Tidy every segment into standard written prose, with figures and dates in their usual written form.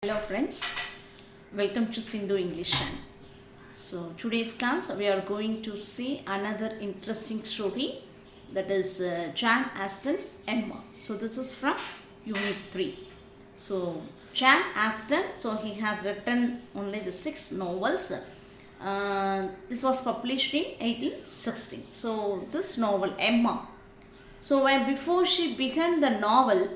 Hello friends, welcome to Sindhu English channel. So today's class we are going to see another interesting story, that is Jane Austen's Emma. So this is from Unit 3. So Jane Austen, so he had written only the 6 novels. This was published in 1816. So this novel Emma. So before she began the novel,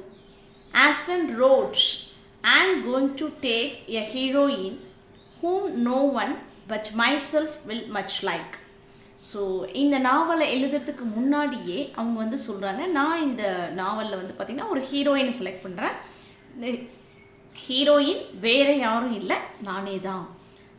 Austen wrote, I am going to take a heroine whom no one but myself will much like. So இந்த நாவலை எழுதுறதுக்கு முன்னாடியே அவங்க வந்து சொல்கிறாங்க, நான் இந்த நாவலில் வந்து பார்த்திங்கன்னா ஒரு ஹீரோயினை செலக்ட் பண்ணுறேன். இந்த ஹீரோயின் வேறு யாரும் இல்லை, நானே தான்.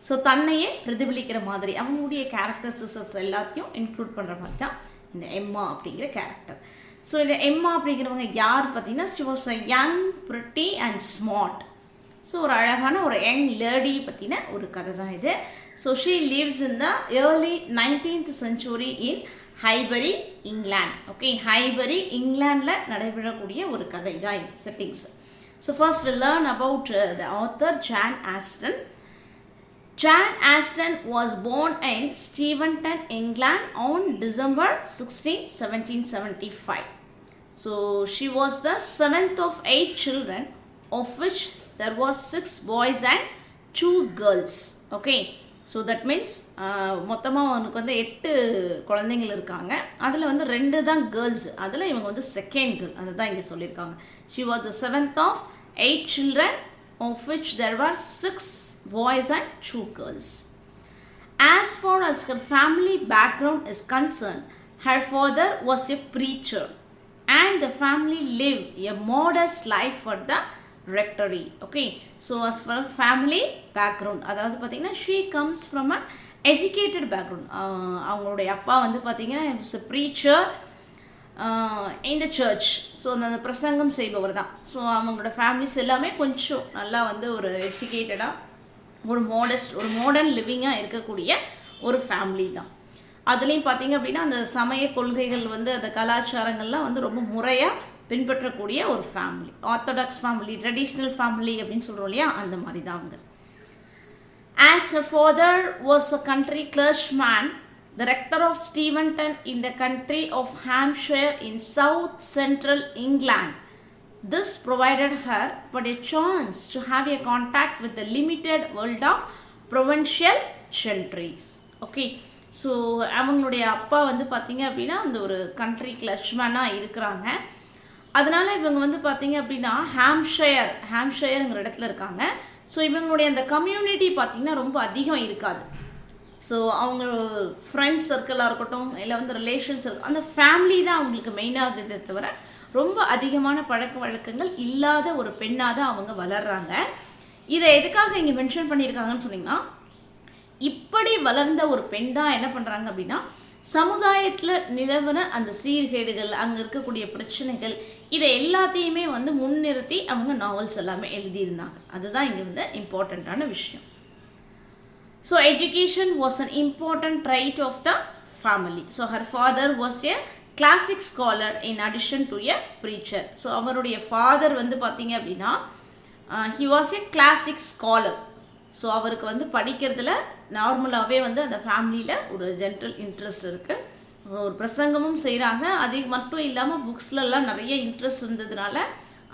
ஸோ தன்னையே பிரதிபலிக்கிற மாதிரி அவங்களுடைய கேரக்டர்ஸஸ் எல்லாத்தையும் இன்க்ளூட் பண்ணுற மாதிரி தான் இந்த எம்மா அப்படிங்கிற கேரக்டர். ஸோ இந்த எம்மா அப்படிங்கிறவங்க யார் பார்த்தீங்கன்னா, she was a young pretty and smart. So ஒரு அழகான ஒரு யங் லேடி பற்றின ஒரு கதை தான் இது. So she lives in the early 19th century in Highbury, England. Okay, Highbury இங்கிலாண்டில் நடைபெறக்கூடிய ஒரு கதை தான் இது settings. So first will learn about the author Jane Austen. Jane Austen was born in Steventon, England on December 16, 1775. So she was the 7th of 8 children, of which there were 6 boys and 2 girls. Okay, so that means மொத்தமாக அவனுக்கு வந்து 8 குழந்தைங்கள் இருக்காங்க. அதில் வந்து 2 தான் girls, அதில் இவங்க வந்து செகண்ட் கேர்ள், அதை தான் இங்கே சொல்லியிருக்காங்க. She was the 7th of 8 children, of which there were 6 boys and 2 girls. As far as her family background is concerned, her father was a preacher and the family lived a modest life for the rectory. Okay, so as for family background, அதாவது பார்த்தீங்கன்னா she comes from an educated background. அவங்களுடைய அப்பா வந்து பார்த்தீங்கன்னா is a preacher in the church. So அந்த பிரசங்கம் செய்பவர் தான். ஸோ அவங்களோட ஃபேமிலிஸ் எல்லாமே கொஞ்சம் நல்லா வந்து ஒரு எஜுகேட்டடாக ஒரு மாடர்ன் லிவிங்காக இருக்கக்கூடிய ஒரு ஃபேமிலி தான். அதுலேயும் பார்த்திங்க அப்படின்னா அந்த சமய கொள்கைகள் வந்து அந்த கலாச்சாரங்கள்லாம் வந்து ரொம்ப முறையாக பின்பற்றக்கூடிய ஒரு family, orthodox family, traditional family அப்படின்னு சொல்கிறோம் இல்லையா, அந்த மாதிரி தான் அவங்க. As her father was a country clergyman, the rector of Steventon in the county of Hampshire in south central England, this provided her but a chance to have a contact with the limited world of provincial gentries. Okay, so அவங்களுடைய அப்பா வந்து பார்த்திங்க அப்படின்னா அந்த ஒரு country கிளர்ச்மேனாக இருக்கிறாங்க. அதனால் இவங்க வந்து பார்த்திங்க அப்படின்னா ஹாம்ஷயருங்கிற இடத்துல இருக்காங்க. ஸோ இவங்களுடைய அந்த கம்யூனிட்டி பார்த்திங்கன்னா ரொம்ப அதிகம் இருக்காது. ஸோ அவங்க ஃப்ரெண்ட்ஸ் சர்க்கிளாக இருக்கட்டும், இல்லை வந்து ரிலேஷன்ஸ் இருக்கும், அந்த ஃபேமிலி தான் அவங்களுக்கு மெயினாக இருந்ததை தவிர ரொம்ப அதிகமான பழக்க வழக்கங்கள் இல்லாத ஒரு பெண்ணாக தான் அவங்க வளர்கிறாங்க. இதை எதுக்காக இங்கே மென்ஷன் பண்ணியிருக்காங்கன்னு சொன்னிங்கன்னா, இப்படி வளர்ந்த ஒரு பெண் தான் என்ன பண்ணுறாங்க அப்படின்னா, சமுதாயத்தில் நிலவன அந்த சீர்கேடுகள், அங்கே இருக்கக்கூடிய பிரச்சனைகள், இதை எல்லாத்தையுமே வந்து முன்னிறுத்தி அவங்க நாவல்ஸ் எல்லாமே எழுதியிருந்தாங்க. அதுதான் இங்கே வந்து இம்பார்ட்டண்ட்டான விஷயம். So education was an important trait of the family. So her father was a classic scholar in addition to a preacher. So அவருடைய ஃபாதர் வந்து பார்த்தீங்க அப்படின்னா he was a classic scholar. So அவருக்கு வந்து படிக்கிறதுல நார்மலாகவே வந்து அந்த ஃபேமிலியில் ஒரு ஜென்ரல் இன்ட்ரெஸ்ட் இருக்குது. ஒரு பிரசங்கமும் செய்கிறாங்க. அது மட்டும் இல்லாமல் புக்ஸ்லலாம் நிறைய இன்ட்ரெஸ்ட் இருந்ததுனால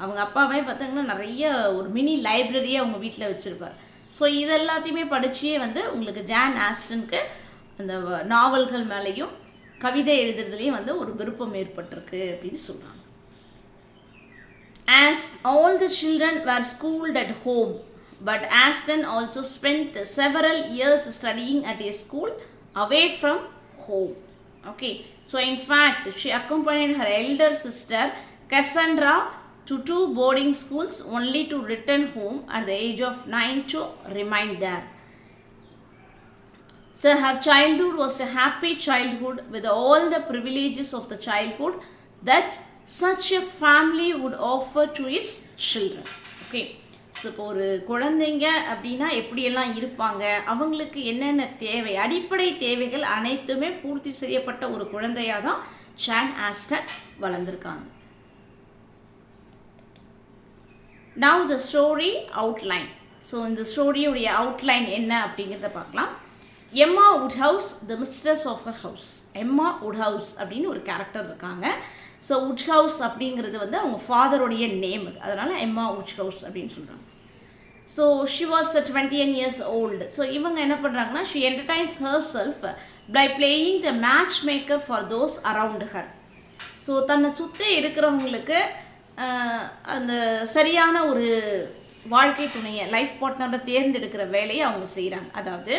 அவங்க அப்பாவே பார்த்திங்கன்னா நிறைய ஒரு மினி லைப்ரரியை அவங்க வீட்டில் வச்சுருப்பார். ஸோ இது எல்லாத்தையுமே படித்தே வந்து உங்களுக்கு ஜான் ஆஸ்டனுக்கு அந்த நாவல்கள் மேலேயும் கவிதை எழுதுறதுலேயும் வந்து ஒரு விருப்பம் ஏற்பட்டிருக்கு அப்படின்னு சொல்கிறாங்க. As all the children were schooled at home, but Austen also spent several years studying at a school away from home. Okay, so in fact she accompanied her elder sister Cassandra to 2 boarding schools only to return home at the age of 9 to remain there. So her childhood was a happy childhood with all the privileges of the childhood that such a family would offer to its children. Okay, so இப்போ ஒரு குழந்தைங்க அப்படின்னா எப்படியெல்லாம் இருப்பாங்க, அவங்களுக்கு என்னென்ன தேவை, அடிப்படை தேவைகள் அனைத்துமே பூர்த்தி செய்யப்பட்ட ஒரு குழந்தையாக தான் ஜான் ஆஸ்டன் வளர்ந்துருக்காங்க. Now the story outline. So இந்த ஸ்டோரியுடைய அவுட்லைன் என்ன அப்படிங்கிறத பார்க்கலாம். Emma Woodhouse the mistress of her house. Emma Woodhouse அப்படின்னு ஒரு கேரக்டர் இருக்காங்க. ஸோ வுட்ஹவுஸ் அப்படிங்கிறது வந்து அவங்க ஃபாதருடைய நேம், அது அதனால் எம்மா வுட்ஹவுஸ் அப்படின்னு சொல்கிறாங்க. So she was 21 years old. So இவங்க என்ன பண்ணுறாங்கன்னா, she entertains herself by playing the matchmaker for those around her. So தன்னை சுற்றி இருக்கிறவங்களுக்கு அந்த சரியான ஒரு வாழ்க்கை துணையை, லைஃப் பார்ட்னரை தேர்ந்தெடுக்கிற வேலையை அவங்க செய்கிறாங்க. அதாவது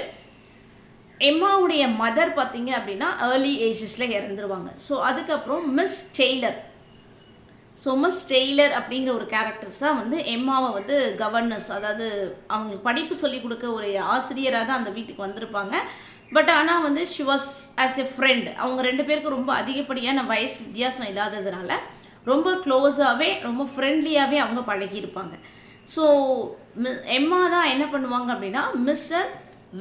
எம்மாவுடைய மதர் பார்த்தீங்க அப்படின்னா ஏர்லி ஏஜஸில் இறந்துருவாங்க. ஸோ அதுக்கப்புறம் Miss Taylor. So Miss Taylor அப்படிங்கிற ஒரு கேரக்டர்ஸ் தான் வந்து எம்மாவை வந்து கவர்னர்ஸ், அதாவது அவங்களுக்கு படிப்பு சொல்லிக் கொடுக்க ஒரு ஆசிரியராக தான் அந்த வீட்டுக்கு வந்திருப்பாங்க. பட் ஆனால் வந்து she was as a friend. அவங்க ரெண்டு பேருக்கு ரொம்ப அதிகப்படியான வயசு வித்தியாசம் இல்லாததுனால ரொம்ப க்ளோஸாகவே, ரொம்ப ஃப்ரெண்ட்லியாகவே அவங்க பழகியிருப்பாங்க. ஸோ எம்மா தான் என்ன பண்ணுவாங்க அப்படின்னா, மிஸ்டர்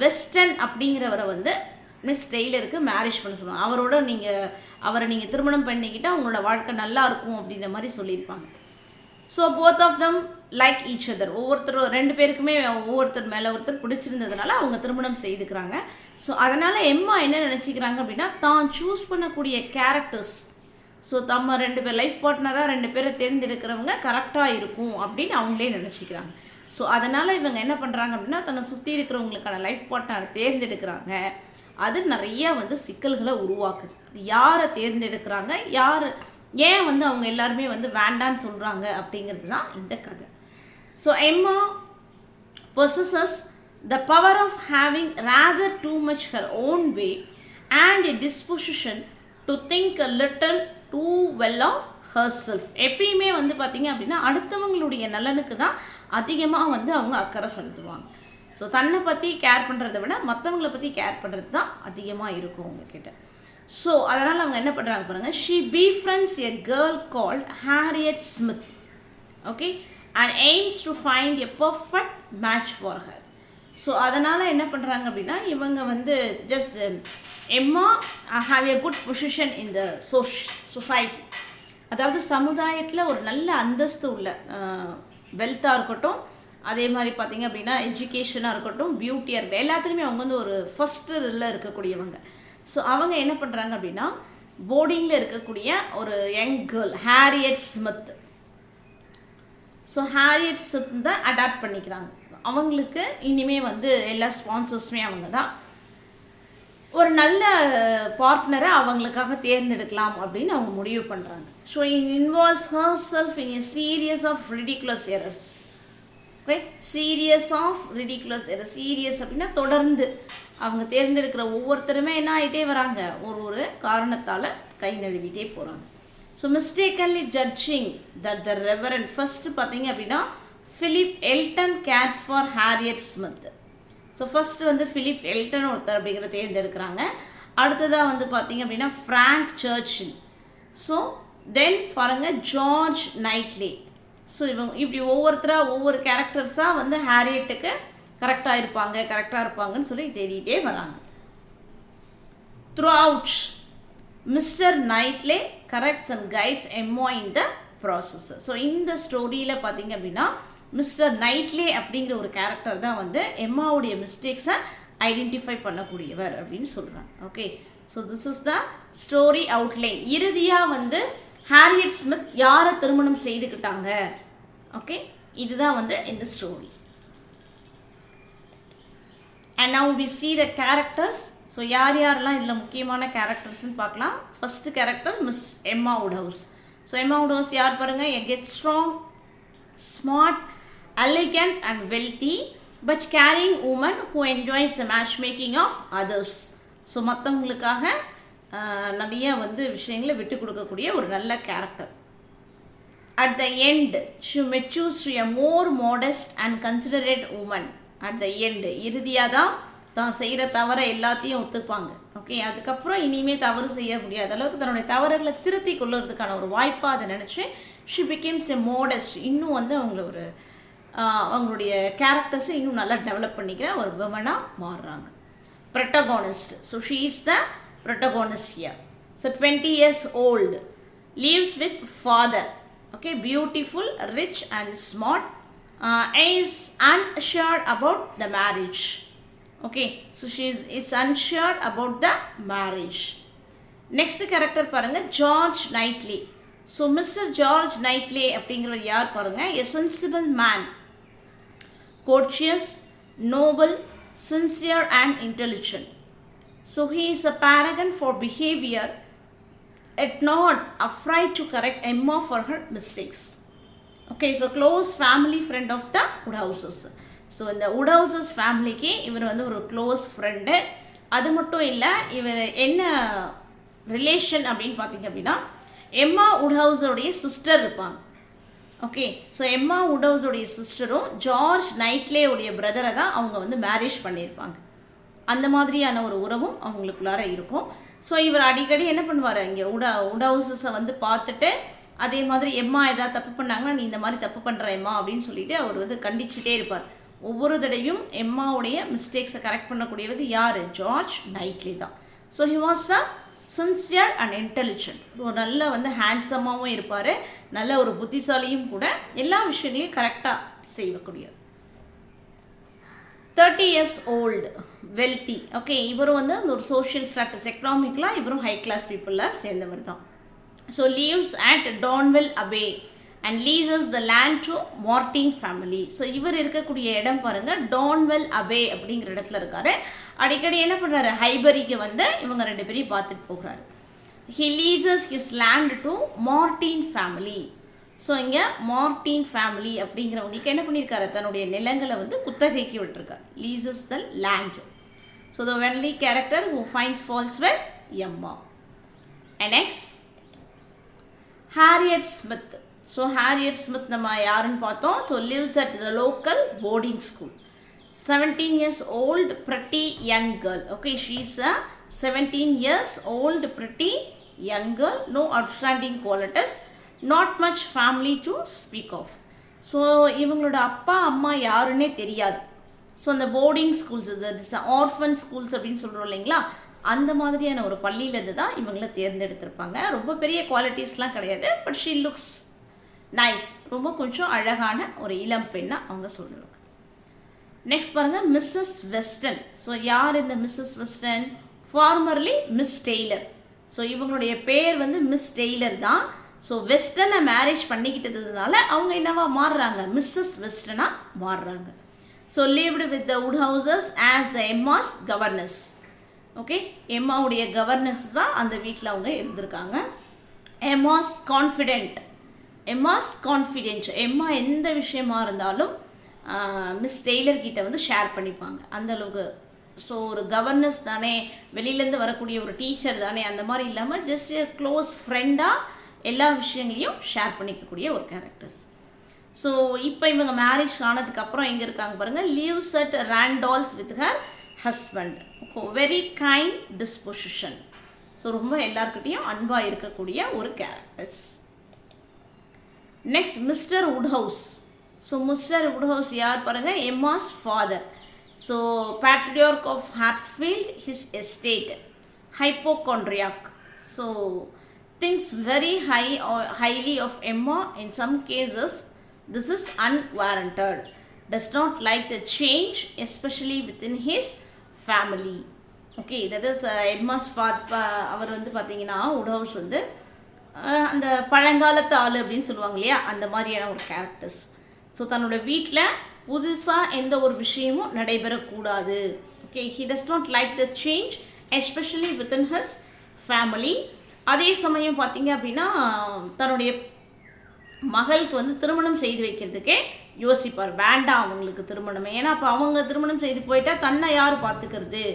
வெஸ்டன் அப்படிங்கிறவரை வந்து மிஸ் டெய்லருக்கு மேரேஜ் பண்ண சொல்லுவாங்க. அவரை நீங்கள் திருமணம் பண்ணிக்கிட்டால் உங்களோட வாழ்க்கை நல்லா இருக்கும் அப்படின்ற மாதிரி சொல்லியிருப்பாங்க. So both of them like each other. ரெண்டு பேருக்குமே ஒவ்வொருத்தர் மேலே ஒருத்தர் பிடிச்சிருந்ததுனால அவங்க திருமணம் செய்துக்கிறாங்க. ஸோ அதனால் எம்மா என்ன நினச்சிக்கிறாங்க அப்படின்னா, தான் சூஸ் பண்ணக்கூடிய கேரக்டர்ஸ், ஸோ நம்ம ரெண்டு பேர் லைஃப் பார்ட்னராக ரெண்டு பேரை தேர்ந்தெடுக்கிறவங்க கரெக்டாக இருக்கும் அப்படின்னு அவங்களே நினச்சிக்கிறாங்க. ஸோ அதனால் இவங்க என்ன பண்ணுறாங்க அப்படின்னா, தன்னை சுற்றி இருக்கிறவங்களுக்கான லைஃப் பார்ட்னரை தேர்ந்தெடுக்கிறாங்க. அது நிறைய வந்து சிக்கல்களை உருவாக்குது. யாரை தேர்ந்தெடுக்கிறாங்க, ஏன் வந்து அவங்க எல்லாருமே வந்து வேண்டான்னு சொல்கிறாங்க அப்படிங்கிறது தான் இந்த கதை. ஸோ எம்மா possesses the power of having rather too much her own way and a disposition to think a little too well of herself. எப்பயுமே வந்து பார்த்திங்க அப்படின்னா அடுத்தவங்களுடைய நலனுக்கு தான் அதிகமாக வந்து அவங்க அக்கறை செலுத்துவாங்க. ஸோ தன்னை பற்றி கேர் பண்ணுறதை விட மற்றவங்களை பற்றி கேர் பண்ணுறது தான் அதிகமாக இருக்கும் அவங்கக்கிட்ட. ஸோ அதனால் அவங்க என்ன பண்ணுறாங்க பாருங்கள். She befriends a girl called Harriet Smith, okay, and aims to find a perfect match for her. So அதனால் என்ன பண்ணுறாங்க அப்படின்னா, இவங்க வந்து ஜஸ்ட் எம்மா have a good position in the society. அதாவது சமுதாயத்தில் ஒரு நல்ல அந்தஸ்து உள்ள, வெல்த்தாக இருக்கட்டும், அதே மாதிரி பார்த்திங்க அப்படின்னா எஜுகேஷனாக இருக்கட்டும், பியூட்டியாக இருக்கட்டும், எல்லாத்துலேயுமே அவங்க வந்து ஒரு ஃபஸ்ட்டு இதில் இருக்கக்கூடியவங்க. ஸோ அவங்க என்ன பண்ணுறாங்க அப்படின்னா, போர்டிங்கில் இருக்கக்கூடிய ஒரு young girl Harriet Smith. So Harriet Smith தான் அடாப்ட் பண்ணிக்கிறாங்க. அவங்களுக்கு இனிமேல் வந்து எல்லா ஸ்பான்சர்ஸுமே அவங்க தான். ஒரு நல்ல பார்ட்னரை அவங்களுக்காக தேர்ந்தெடுக்கலாம் அப்படின்னு அவங்க முடிவு பண்ணுறாங்க. So involves herself in a series of ridiculous errors. Okay, series of ridiculous errors. Series அப்படின்னா தொடர்ந்து அவங்க தேர்ந்தெடுக்கிற ஒவ்வொருத்தருமே என்ன ஆகிட்டே வராங்க, ஒரு காரணத்தால் கை நழுவிட்டே போகிறாங்க. So mistakenly judging that the reverend, first பார்த்தீங்க அப்படின்னா Philip Elton cares for Harriet Smith. So first வந்து ஃபிலிப் எல்டன் ஒருத்தர் அப்படிங்கிற தேர்ந்தெடுக்கிறாங்க. அடுத்ததாக வந்து பார்த்திங்க அப்படின்னா ஃப்ராங்க் சர்ச்சில். ஸோ தென் பாருங்க ஜார்ஜ் நைட்லே. ஸோ இவங்க இப்படி ஒவ்வொருத்தராக ஒவ்வொரு கேரக்டர்ஸாக வந்து ஹாரியட்டுக்கு கரெக்டாக இருப்பாங்கன்னு சொல்லி தேடிட்டே வராங்க. Throughout Mr Knightley corrects and guides Emma in the process. So இந்த ஸ்டோரியில் பார்த்திங்க அப்படின்னா மிஸ்டர் நைட்லே அப்படிங்கிற ஒரு கேரக்டர் தான் வந்து எம்மாவுடைய மிஸ்டேக்ஸை ஐடென்டிஃபை பண்ணக்கூடியவர் அப்படின்னு சொல்கிறாங்க. Okay, so this is the story outline. இறுதியாக வந்து ஹாரியட் ஸ்மித் யாரை திருமணம் செய்துக்கிட்டாங்க, ஓகே, இதுதான் வந்து இந்த story. And now we see the characters. ஸோ யாரெல்லாம் இதில் முக்கியமான கேரக்டர்ஸ்ன்னு பார்க்கலாம். ஃபஸ்ட்டு கேரக்டர் மிஸ் எம்மா வுட்ஹவுஸ். ஸோ எம்மா வுட்ஹவுஸ் யார் பாருங்கள், எ get strong, smart, elegant and wealthy but caring woman who enjoys the matchmaking of others. So மற்றவங்களுக்காக நிறைய வந்து விஷயங்களை விட்டு கொடுக்கக்கூடிய ஒரு நல்ல character. At the end she matures to a more modest and considerate woman. At the end இறுதியாக தான் செய்கிற தவறை எல்லாத்தையும் ஒத்துப்பாங்க. ஓகே, அதுக்கப்புறம் இனிமேல் தவறு செய்ய முடியாத அளவுக்கு தன்னுடைய தவறுகளை திருத்தி கொள்ளுறதுக்கான ஒரு வாய்ப்பாக அதை நினச்சி she becomes a modest, இன்னும் வந்து அவங்களுடைய கேரக்டர்ஸை இன்னும் நல்லா டெவலப் பண்ணிக்கிற ஒரு விமனாக மாறுறாங்க. Protagonist. So she is the protagonist here. So 20 years old, lives with father. Okay, beautiful, rich and smart, is unsure about the marriage. Okay, so is unsure about the marriage. Next character பாருங்க George Knightley. So Mr. George Knightley அப்படிங்கிறவர் யார் பாருங்க, a sensible man, courteous, noble, sincere and intelligent. So he is a paragon for behavior, yet not afraid to correct Emma for her mistakes. Okay, so close family friend of the Woodhouses. So இந்த Woodhouses ஃபேமிலிக்கு இவர் வந்து ஒரு close friend. அது மட்டும் இல்லை, இவர் என்ன ரிலேஷன் அப்படின்னு பார்த்தீங்க அப்படின்னா எம்மா வுட்ஹவுஸோடைய சிஸ்டர் இருப்பாங்க. ஓகே, ஸோ எம்மா வுட்ஹவுஸோடைய சிஸ்டரும் ஜார்ஜ் நைட்லேவுடைய பிரதரை தான் அவங்க வந்து மேரேஜ் பண்ணியிருப்பாங்க. அந்த மாதிரியான ஒரு உறவும் அவங்களுக்குள்ளார இருக்கும். ஸோ இவர் அடிக்கடி என்ன பண்ணுவார், இங்கே வுட்ஹவுஸஸை வந்து பார்த்துட்டு அதே மாதிரி எம்மா ஏதாவது தப்பு பண்ணாங்கன்னா நீ இந்த மாதிரி தப்பு பண்ணுற எம்மா அப்படின்னு சொல்லிட்டு அவர் வந்து கண்டிச்சுட்டே இருப்பார். ஒவ்வொரு தடவையும் எம்மாவுடைய மிஸ்டேக்ஸை கரெக்ட் பண்ணக்கூடியது யார், ஜார்ஜ் நைட்லி தான். So he was a sincere and intelligent. ஒரு நல்ல வந்து ஹேண்ட்ஸமாகவும் இருப்பார், நல்ல ஒரு புத்திசாலியும் கூட, எல்லா விஷயங்களையும் கரெக்டாக செய்யக்கூடிய. 30 years old, wealthy. ஓகே, இவரும் வந்து ஒரு சோஷியல் ஸ்டாட்டஸ் எக்கனாமிக்கலாக இவரும் ஹை கிளாஸ் பீப்புளில் சேர்ந்தவர் தான். So lives at Donwell Abbey and leases the land to Martin family. So இவர் இருக்கக்கூடிய இடம் பாருங்கள், டான்வெல் அபே அப்படிங்கிற இடத்துல இருக்கார். அடிக்கடி என்ன பண்ணுறாரு, ஹைபரிக்கு வந்து இவங்க ரெண்டு பேரையும் பார்த்துட்டு போகிறாரு. He leases his land to Martin family. So இங்கே மார்டின் ஃபேமிலி அப்படிங்கிறவங்களுக்கு என்ன பண்ணியிருக்காரு, தன்னுடைய நிலங்களை வந்து குத்தகைக்கு விட்டுருக்காரு. Leases the land. So the only character who finds faults with Emma. And next Harriet Smith. So Harriet Smith நம்ம யாருன்னு பார்த்தோம். So lives at the local boarding school. 17 years old, pretty young girl. Okay, she's a 17 years old, pretty young girl. No outstanding qualities. Not much family to speak of. So இவங்களோட அப்பா அம்மா யாருன்னே தெரியாது. So அந்த boarding schools, orphan schools அப்படின்னு சொல்கிறோம் இல்லைங்களா, அந்த மாதிரியான ஒரு பள்ளியிலேருந்து தான் இவங்கள தேர்ந்தெடுத்திருப்பாங்க. ரொம்ப பெரிய குவாலிட்டிஸ்லாம் கிடையாது, பட் ஷீ லுக்ஸ் நைஸ். ரொம்ப கொஞ்சம் அழகான ஒரு இளம் பெண்ணாக அவங்க சொல்லுவாங்க. நெக்ஸ்ட் பாருங்கள், மிஸ்ஸஸ் வெஸ்டன். ஸோ யார் இந்த Mrs Weston? Formerly Miss Taylor. So இவங்களுடைய பேர் வந்து மிஸ் டெய்லர் தான். ஸோ வெஸ்டனை மேரேஜ் பண்ணிக்கிட்டதுனால அவங்க என்னவா மாறுறாங்க, மிஸ்ஸஸ் வெஸ்டனாக மாறுறாங்க. So lived with the Woodhouses as the Emma's governess. Okay, எம்மாவுடைய கவர்னஸ் தான் அந்த வீட்டில் அவங்க இருந்திருக்காங்க. Emma's confident. Emma's confident. Emma எந்த விஷயமா இருந்தாலும் மிஸ் டெய்லர் கிட்ட வந்து ஷேர் பண்ணிப்பாங்க அந்தளவுக்கு. ஸோ ஒரு கவர்னஸ் தானே, வெளியிலேருந்து வரக்கூடிய ஒரு டீச்சர் தானே, அந்த மாதிரி இல்லாமல் ஜஸ்ட் க்ளோஸ் ஃப்ரெண்டாக எல்லா விஷயங்களையும் ஷேர் பண்ணிக்கக்கூடிய ஒரு கேரக்டர்ஸ். ஸோ இப்போ இவங்க மேரேஜ் ஆனதுக்கப்புறம் எங்கே இருக்காங்க பாருங்கள், lives at Randalls with her husband. Very kind disposition. So ரொம்ப எல்லாருக்கிட்டையும் அன்பாக இருக்கக்கூடிய ஒரு characters. Next Mr Woodhouse. So Mr Woodhouse யார் பாருங்கள், Emma's father. So patriarch of Hatfield, his estate, hypochondriac. So thinks very highly of Emma. In some cases this is unwarranted. Does not like the change, especially within his family. Okay, that is Emma's father. அவர் வந்து பார்த்தீங்கன்னா வுட்ஹவுஸ் வந்து அந்த பழங்காலத்து ஆள் அப்படின்னு சொல்லுவாங்க இல்லையா, அந்த மாதிரியான ஒரு கேரக்டர்ஸ். ஸோ தன்னோட வீட்டில் புதுசாக எந்த ஒரு விஷயமும் நடைபெறக்கூடாது. Okay, he does not like the change especially within his family. அதே சமயம் பார்த்தீங்க அப்படின்னா தன்னுடைய மகளுக்கு வந்து திருமணம் செய்து வைக்கிறதுக்கே யோசிப்பார். வேண்டாம் அவங்களுக்கு திருமணம், ஏன்னா அப்போ அவங்க திருமணம் செய்து போயிட்டால் தன்னை யார் பார்த்துக்கிறது,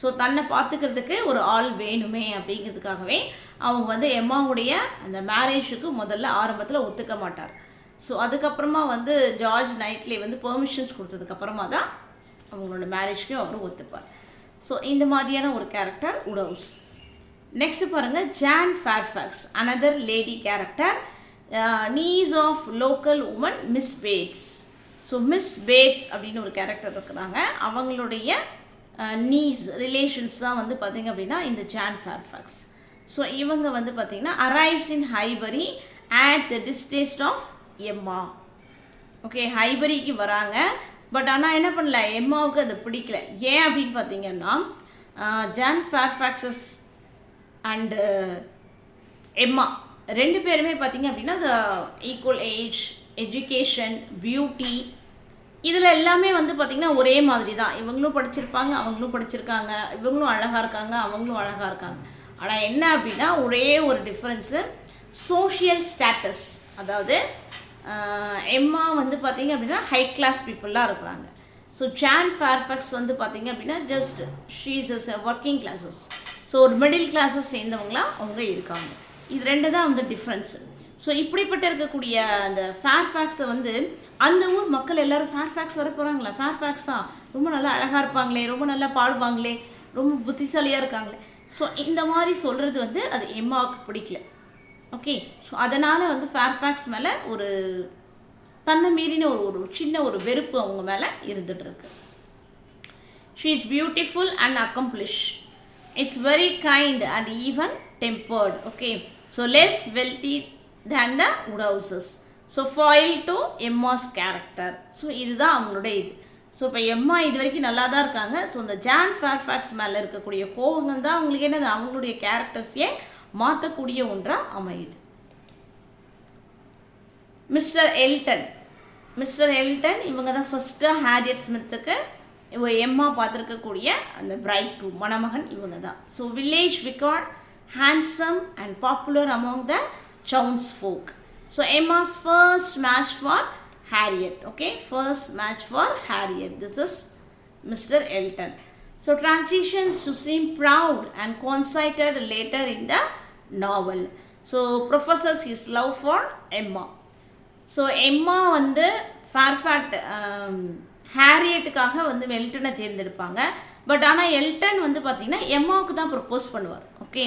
ஸோ தன்னை பார்த்துக்கிறதுக்கு ஒரு ஆள் வேணுமே அப்படிங்கிறதுக்காகவே அவங்க வந்து எம்மாவுடைய அந்த மேரேஜுக்கு முதல்ல ஆரம்பத்தில் ஒத்துக்க மாட்டார். ஸோ அதுக்கப்புறமா வந்து ஜார்ஜ் நைட்லே வந்து பெர்மிஷன்ஸ் கொடுத்ததுக்கப்புறமா தான் அவங்களோட மேரேஜ்க்கு அவர் ஒத்துப்பார். ஸோ இந்த மாதிரியான ஒரு கேரக்டர் வுட்ஹவுஸ். நெக்ஸ்ட் பாருங்கள், Jane Fairfax, another lady character, niece of local woman Miss Bates. So Miss Bates அப்படின்னு ஒரு கேரக்டர் இருக்கிறாங்க. அவங்களுடைய நீஸ் ரிலேஷன்ஸ் தான் வந்து பார்த்திங்க அப்படின்னா இந்த ஜான் ஃபேர்ஃபாக்ஸ். ஸோ இவங்க வந்து பார்த்திங்கன்னா arrives in Highbury at the distaste of Emma. Okay, ஹைபரிக்கு வராங்க. பட் ஆனால் என்ன பண்ணல, எம்மாவுக்கு அது பிடிக்கல. ஏன் அப்படின்னு பார்த்தீங்கன்னா, ஜான் ஃபேர்ஃபாக்ஸஸ் அண்டு எம்மா 2 பேருமே பார்த்தீங்க அப்படின்னா the equal age, education, beauty இதில் எல்லாமே வந்து பார்த்திங்கன்னா ஒரே மாதிரி தான். இவங்களும் படிச்சிருப்பாங்க, அவங்களும் படிச்சிருக்காங்க, இவங்களும் அழகாக இருக்காங்க, அவங்களும் அழகாக இருக்காங்க. ஆனால் என்ன அப்படின்னா ஒரே ஒரு டிஃப்ரென்ஸு, சோஷியல் ஸ்டேட்டஸ். அதாவது எம்மா வந்து பார்த்திங்க அப்படின்னா ஹை கிளாஸ் பீப்புளாக இருக்கிறாங்க. ஸோ ஜான் ஃபேர்ஃபாக்ஸ் வந்து பார்த்திங்க அப்படின்னா just she's is working classes. So ஒரு மிடில் கிளாஸஸ் சேர்ந்தவங்களாம் அவங்க இருக்காங்க. இது 2 தான் வந்து டிஃப்ரென்ஸு. ஸோ இப்படிப்பட்ட இருக்கக்கூடிய அந்த ஃபேர்ஃபாக்ஸை வந்து அந்த ஊர் மக்கள் எல்லோரும் ஃபேர்ஃபாக்ஸ் வர போகிறாங்களா, ஃபேர்ஃபாக்ஸ் தான் ரொம்ப நல்லா அழகாக இருப்பாங்களே, ரொம்ப நல்லா பாடுவாங்களே, ரொம்ப புத்திசாலியாக இருக்காங்களே. ஸோ இந்த மாதிரி சொல்கிறது வந்து அது எம்மாவுக்கு பிடிக்கல. ஓகே, ஸோ அதனால் வந்து ஃபேர்ஃபாக்ஸ் மேலே ஒரு தன்னை மீறின ஒரு சின்ன ஒரு வெறுப்பு அவங்க மேலே இருந்துகிட்ருக்கு. She is beautiful and accomplished. It's very kind and even tempered. Okay, so less wealthy than the Woodhouses. So foil to Emma's character. So இதுதான் அவங்களுடைய இது. ஸோ இப்போ எம்மா இது வரைக்கும் நல்லா தான் இருக்காங்க. ஸோ இந்த ஜான் ஃபேர்ஃபாக்ஸ் மேலே இருக்கக்கூடிய கோபங்கள் தான் அவங்களுக்கு என்னது, அவங்களுடைய கேரக்டர்ஸையே மாற்றக்கூடிய ஒன்றாக அமையுது. மிஸ்டர் எல்டன் இவங்க தான் ஃபஸ்ட்டு ஹாரியட் ஸ்மித்துக்கு எம்மா பார்த்துருக்கக்கூடிய அந்த பிரைட் ரூம் மணமகன் இவங்க தான். So village vicar, handsome and popular among the townsfolk. So Emma's first match for Harriet. Okay, first match for Harriet. This is Mr Elton. So transitions to seem proud and conceited later in the novel. So professors his love for Emma. So Emma வந்து ஃபேர்ஃபாக்ட் ஹாரியட்டுக்காக வந்து எல்டனை தேர்ந்தெடுப்பாங்க. But ஆனால் Elton வந்து பார்த்திங்கன்னா எம்மாவுக்கு தான் propose பண்ணுவார். Okay,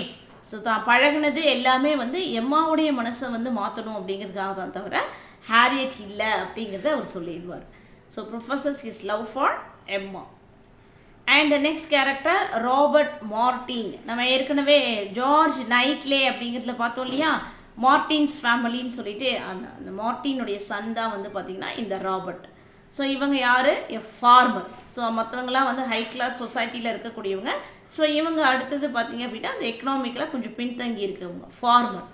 so தான் பழகினது எல்லாமே வந்து எம்மாவுடைய மனசை வந்து மாற்றணும் அப்படிங்கிறதுக்காக தான் தவிர ஹாரியட் இல்லை அப்படிங்கிறத அவர் சொல்லிடுவார். So professes his love for Emma. And next character Robert Martin. நம்ம ஏற்கனவே ஜார்ஜ் நைட்லே அப்படிங்கிறதுல பார்த்தோம் இல்லையா, மார்டின்ஸ் ஃபேமிலின்னு சொல்லிட்டு அந்த மார்டினுடைய சன் தான் வந்து பார்த்திங்கன்னா இந்த ராபர்ட். ஸோ இவங்க யார், எ ஃபார்மர். ஸோ மற்றவங்களாம் வந்து ஹை கிளாஸ் சொசைட்டியில் இருக்கக்கூடியவங்க. ஸோ இவங்க அடுத்தது பார்த்திங்க அப்படின்னா அந்த எக்கனாமிக்கில் கொஞ்சம் பின்தங்கி இருக்கவங்க, farmer.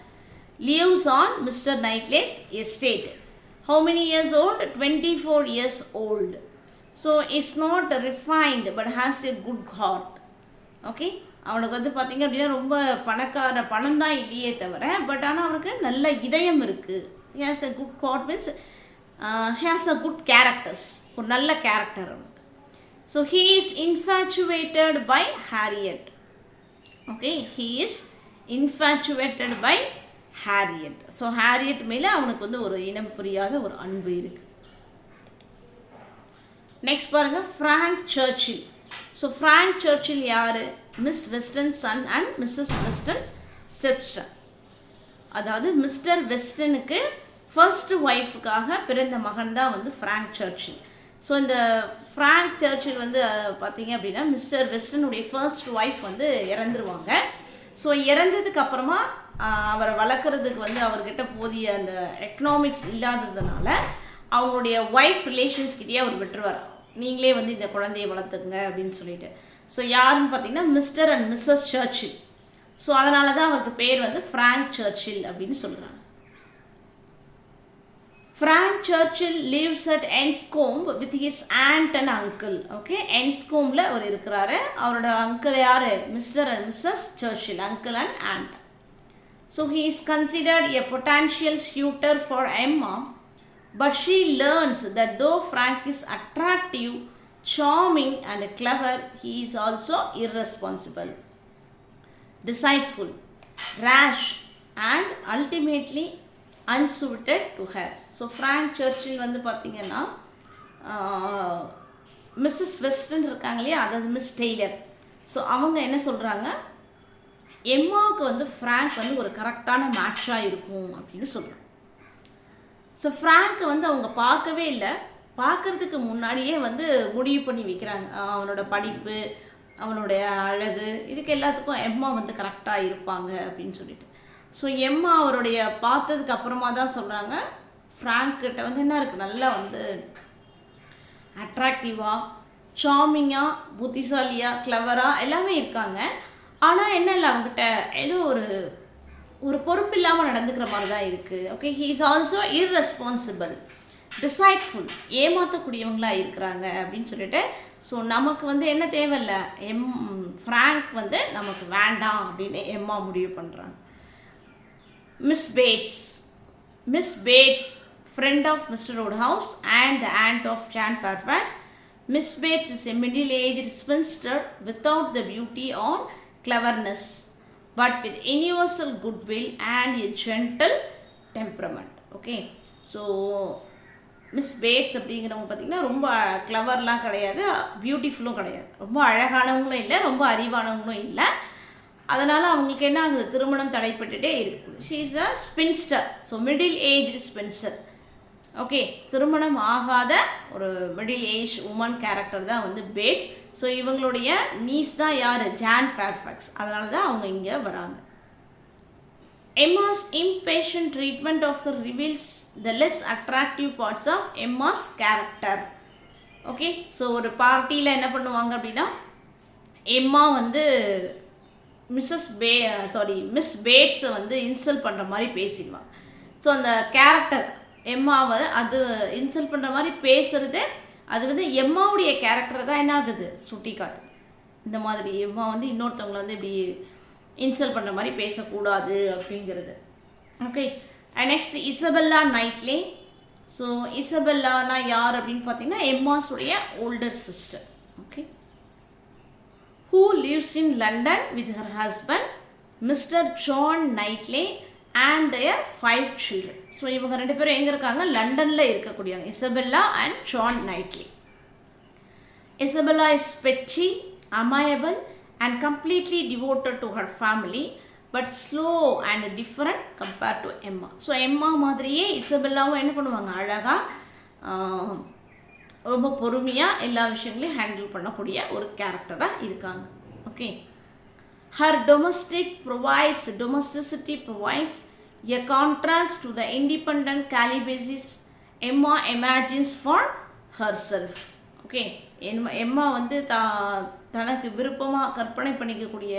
Lives on Mr Knightley's estate. How many years old, 24 years old. So it's not refined but has a good heart. Okay, அவனுக்கு வந்து பார்த்திங்க அப்படின்னா ரொம்ப பணம் தான் இல்லையே தவிர பட் ஆனால் அவனுக்கு நல்ல இதயம் இருக்குது. Has a good heart means has a good characters, ஒரு நல்ல கேரக்டர் அவனுக்கு. So he is infatuated by Harriet. Okay, he is infatuated by Harriet. So Harriet மேலே அவனுக்கு வந்து ஒரு இனம் புரியாத ஒரு அன்பு இருக்குது. நெக்ஸ்ட் பாருங்கள், ஃப்ராங்க் சர்ச்சில். ஸோ ஃப்ராங்க் சர்ச்சில் யார், மிஸ் வெஸ்டன்ஸ் சன் அண்ட் மிஸ்ஸஸ் வெஸ்டன்ஸ் ஸ்டெப்ஸ்டன். அதாவது மிஸ்டர் வெஸ்டனுக்கு ஃபர்ஸ்ட் ஒய்ஃபுக்காக பிறந்த மகன் தான் வந்து ஃப்ராங்க் சர்ச்சில். ஸோ இந்த ஃப்ராங்க் சர்ச்சில் வந்து பார்த்திங்க அப்படின்னா மிஸ்டர் வெஸ்டனுடைய ஃபர்ஸ்ட் ஒய்ஃப் வந்து இறந்துருவாங்க. ஸோ இறந்ததுக்கு அப்புறமா அவரை வளர்க்குறதுக்கு வந்து அவர்கிட்ட போதிய அந்த எக்கனாமிக்ஸ் இல்லாததுனால அவங்களுடைய ஒய்ஃப் ரிலேஷன்ஸ்கிட்டே அவர் விட்டுருவார், நீங்களே வந்து இந்த குழந்தையை வளர்த்துக்குங்க அப்படின்னு சொல்லிட்டு. ஸோ யாருன்னு பார்த்தீங்கன்னா மிஸ்டர் அண்ட் மிஸ்ஸஸ் சர்ச்சில். ஸோ அதனால தான் அவருக்கு பேர் வந்து ஃப்ராங்க் சர்ச்சில் அப்படின்னு சொல்கிறாங்க. Frank Churchill lives at Enscombe with his aunt and uncle. Okay, என்ஸ்கோம்பில் அவர் இருக்கிறாரு. அவரோட அங்கிள் யார், Mr and Mrs Churchill, uncle and aunt. So he is considered a potential suitor for Emma. But she learns that though Frank is attractive, charming and clever, he is also irresponsible, deceitful, rash and ultimately unsuited to her. So Frank Churchill வந்து பார்த்திங்கன்னா Mrs western இருக்காங்க இல்லையா, அதாவது miss Taylor. So அவங்க என்ன சொல்கிறாங்க, எம்மாவுக்கு வந்து Frank வந்து ஒரு கரெக்டான மேட்சாக இருக்கும் அப்படின்னு சொல்கிறாங்க. ஸோ ஃப்ராங்க்கை வந்து அவங்க பார்க்கவே இல்லை, பார்க்குறதுக்கு முன்னாடியே வந்து முடிவு பண்ணி வைக்கிறாங்க. அவனோட படிப்பு, அவனுடைய அழகு, இதுக்கு எல்லாத்துக்கும் எம்மா வந்து கரெக்டாக இருப்பாங்க அப்படின்னு சொல்லிட்டு. ஸோ எம்மா அவருடைய பார்த்ததுக்கு அப்புறமா தான் சொல்கிறாங்க ஃப்ராங்க் கிட்ட வந்து என்ன இருக்குது, நல்லா வந்து அட்ராக்டிவாக, சார்மிங்காக, புத்திசாலியாக, கிளவராக எல்லாமே இருக்காங்க. ஆனால் என்ன இல்லை, அவங்ககிட்ட ஏதோ ஒரு பொறுப்பு இல்லாமல் நடந்துக்கிற மாதிரி தான் இருக்குது. Okay, he is also irresponsible, deceitful, ஏமாற்றக்கூடியவங்களாக இருக்கிறாங்க அப்படின்னு சொல்லிட்டு. ஸோ நமக்கு வந்து என்ன தேவையில்லை, ஃப்ராங்க் வந்து நமக்கு வேண்டாம் அப்படின்னு எம்மா முடிவு பண்ணுறாங்க. Miss Bates, friend of Mr. Woodhouse and the aunt of Jan Fairfax. Miss Bates is a middle-aged spinster without the beauty or cleverness, but with universal goodwill and a gentle temperament. Okay, so Miss Bates அப்படிங்கிறவங்க பார்த்திங்கன்னா ரொம்ப கிளவர்லாம் கிடையாது, பியூட்டிஃபுல்லும் கிடையாது, ரொம்ப அழகானவங்களும் இல்லை, ரொம்ப அறிவானவங்களும் இல்லை. அதனால் அவங்களுக்கு என்ன ஆகுது, திருமணம் தடைப்பட்டுட்டே இருக்குது. She is a spinster, so middle age spinster. Okay, திருமணம் ஆகாத ஒரு மிடில் ஏஜ் உமன் கேரக்டர் தான் வந்து பேட்ஸ். ஸோ இவங்களுடைய நீஸ் தான் யார், ஜான் ஃபேர்ஃபாக்ஸ். அதனால தான் அவங்க இங்கே வராங்க. Emma's impatient treatment of her reveals the less attractive parts of Emma's character. Okay, so ஒரு பார்ட்டியில் என்ன பண்ணுவாங்க அப்படின்னா, எம்மா வந்து மிஸ் பேட்ஸை வந்து இன்சல்ட் பண்ணுற மாதிரி பேசிடுவாங்க. ஸோ அந்த கேரக்டர் எம்மாவை அது இன்சல்ட் பண்ணுற மாதிரி பேசுகிறது, அது வந்து எம்மாவுடைய கேரக்டரை தான் என்ன ஆகுது, சுட்டி காட்டுது. இந்த மாதிரி எம்மா வந்து இன்னொருத்தவங்களை வந்து இப்படி இன்சல்ட் பண்ணுற மாதிரி பேசக்கூடாது அப்படிங்கிறது. Okay, next Isabella Knightley. So இசபெல்லானா யார் அப்படின்னு பார்த்தீங்கன்னா எம்மாஸுடைய older sister. Okay, who lives in London with her husband, Mr. John Knightley, and their 5 children. So இவங்க ரெண்டு பேரும் எங்கே இருக்காங்க, லண்டனில் இருக்கக்கூடியவங்க, Isabella and John nightly. Isabella is petty, amiable, and completely devoted to her family, but slow and different compared to Emma. So எம்மா மாதிரியே இசபெல்லாவும் என்ன பண்ணுவாங்க, அழகாக ரொம்ப பொறுமையாக எல்லா விஷயங்களையும் ஹேண்டில் பண்ணக்கூடிய ஒரு கேரக்டராக இருக்காங்க. Okay, her domesticity provides a contrast to the independent celibacies Emma imagines for herself. Okay, எம்மா வந்து தனக்கு விருப்பமாக கற்பனை பண்ணிக்கக்கூடிய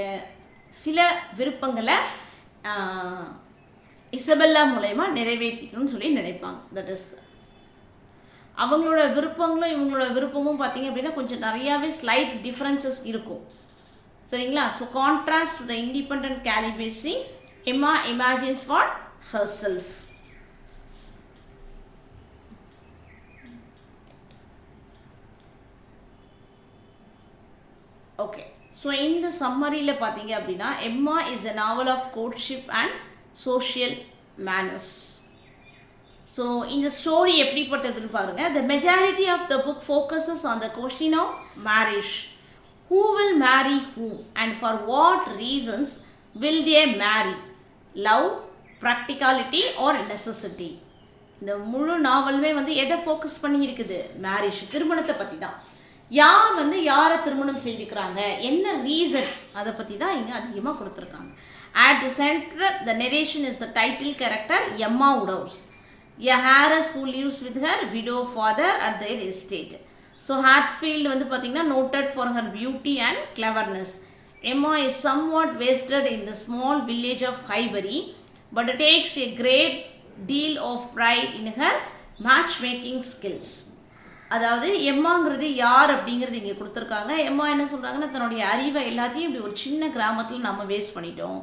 சில விருப்பங்களை இசபெல்லா மூலயமா நிறைவேற்றிக்கணும்னு சொல்லி நினைப்பாங்க. தட் இஸ் அவங்களோட விருப்பங்களும் இவங்களோட விருப்பமும் பார்த்திங்க அப்படின்னா கொஞ்சம் நிறையாவே ஸ்லைட் டிஃப்ரென்சஸ் இருக்கும். சரிங்களா? So contrast to the independent celibacy Emma imagines for herself. Okay, so இந்த சம்மரியில் பார்த்தீங்க அப்படின்னா Emma is a novel of courtship and social manners. So இந்த ஸ்டோரி எப்படிப்பட்டதுன்னு பாருங்கள். The majority of the book focuses on the question of marriage. Who will marry whom and for what reasons will they marry? Love, practicality or necessity? இந்த முழு நாவலுமே வந்து எதை focus பண்ணி இருக்குது, marriage, திருமணத்தை பற்றி தான். யார் வந்து யாரை திருமணம் செய்திருக்கிறாங்க, என்ன ரீசன், அதை பற்றி தான் இங்கே அதிகமாக கொடுத்துருக்காங்க. At the center, the narration is the title character Emma Woodhouse, a heiress who lives with her widow father at their estate. So Hatfield வந்து பார்த்தீங்கன்னா noted for her beauty and cleverness. Emma is somewhat wasted in the small village of Highbury, but takes a great deal of pride in her matchmaking skills. அதாவது எம்மாங்கிறது யார் அப்படிங்கிறது இங்கே கொடுத்துருக்காங்க. எம்மா என்ன சொல்கிறாங்கன்னா, தன்னுடைய அறிவை எல்லாத்தையும் இப்படி ஒரு சின்ன கிராமத்தில் நம்ம வேஸ்ட் பண்ணிட்டோம்,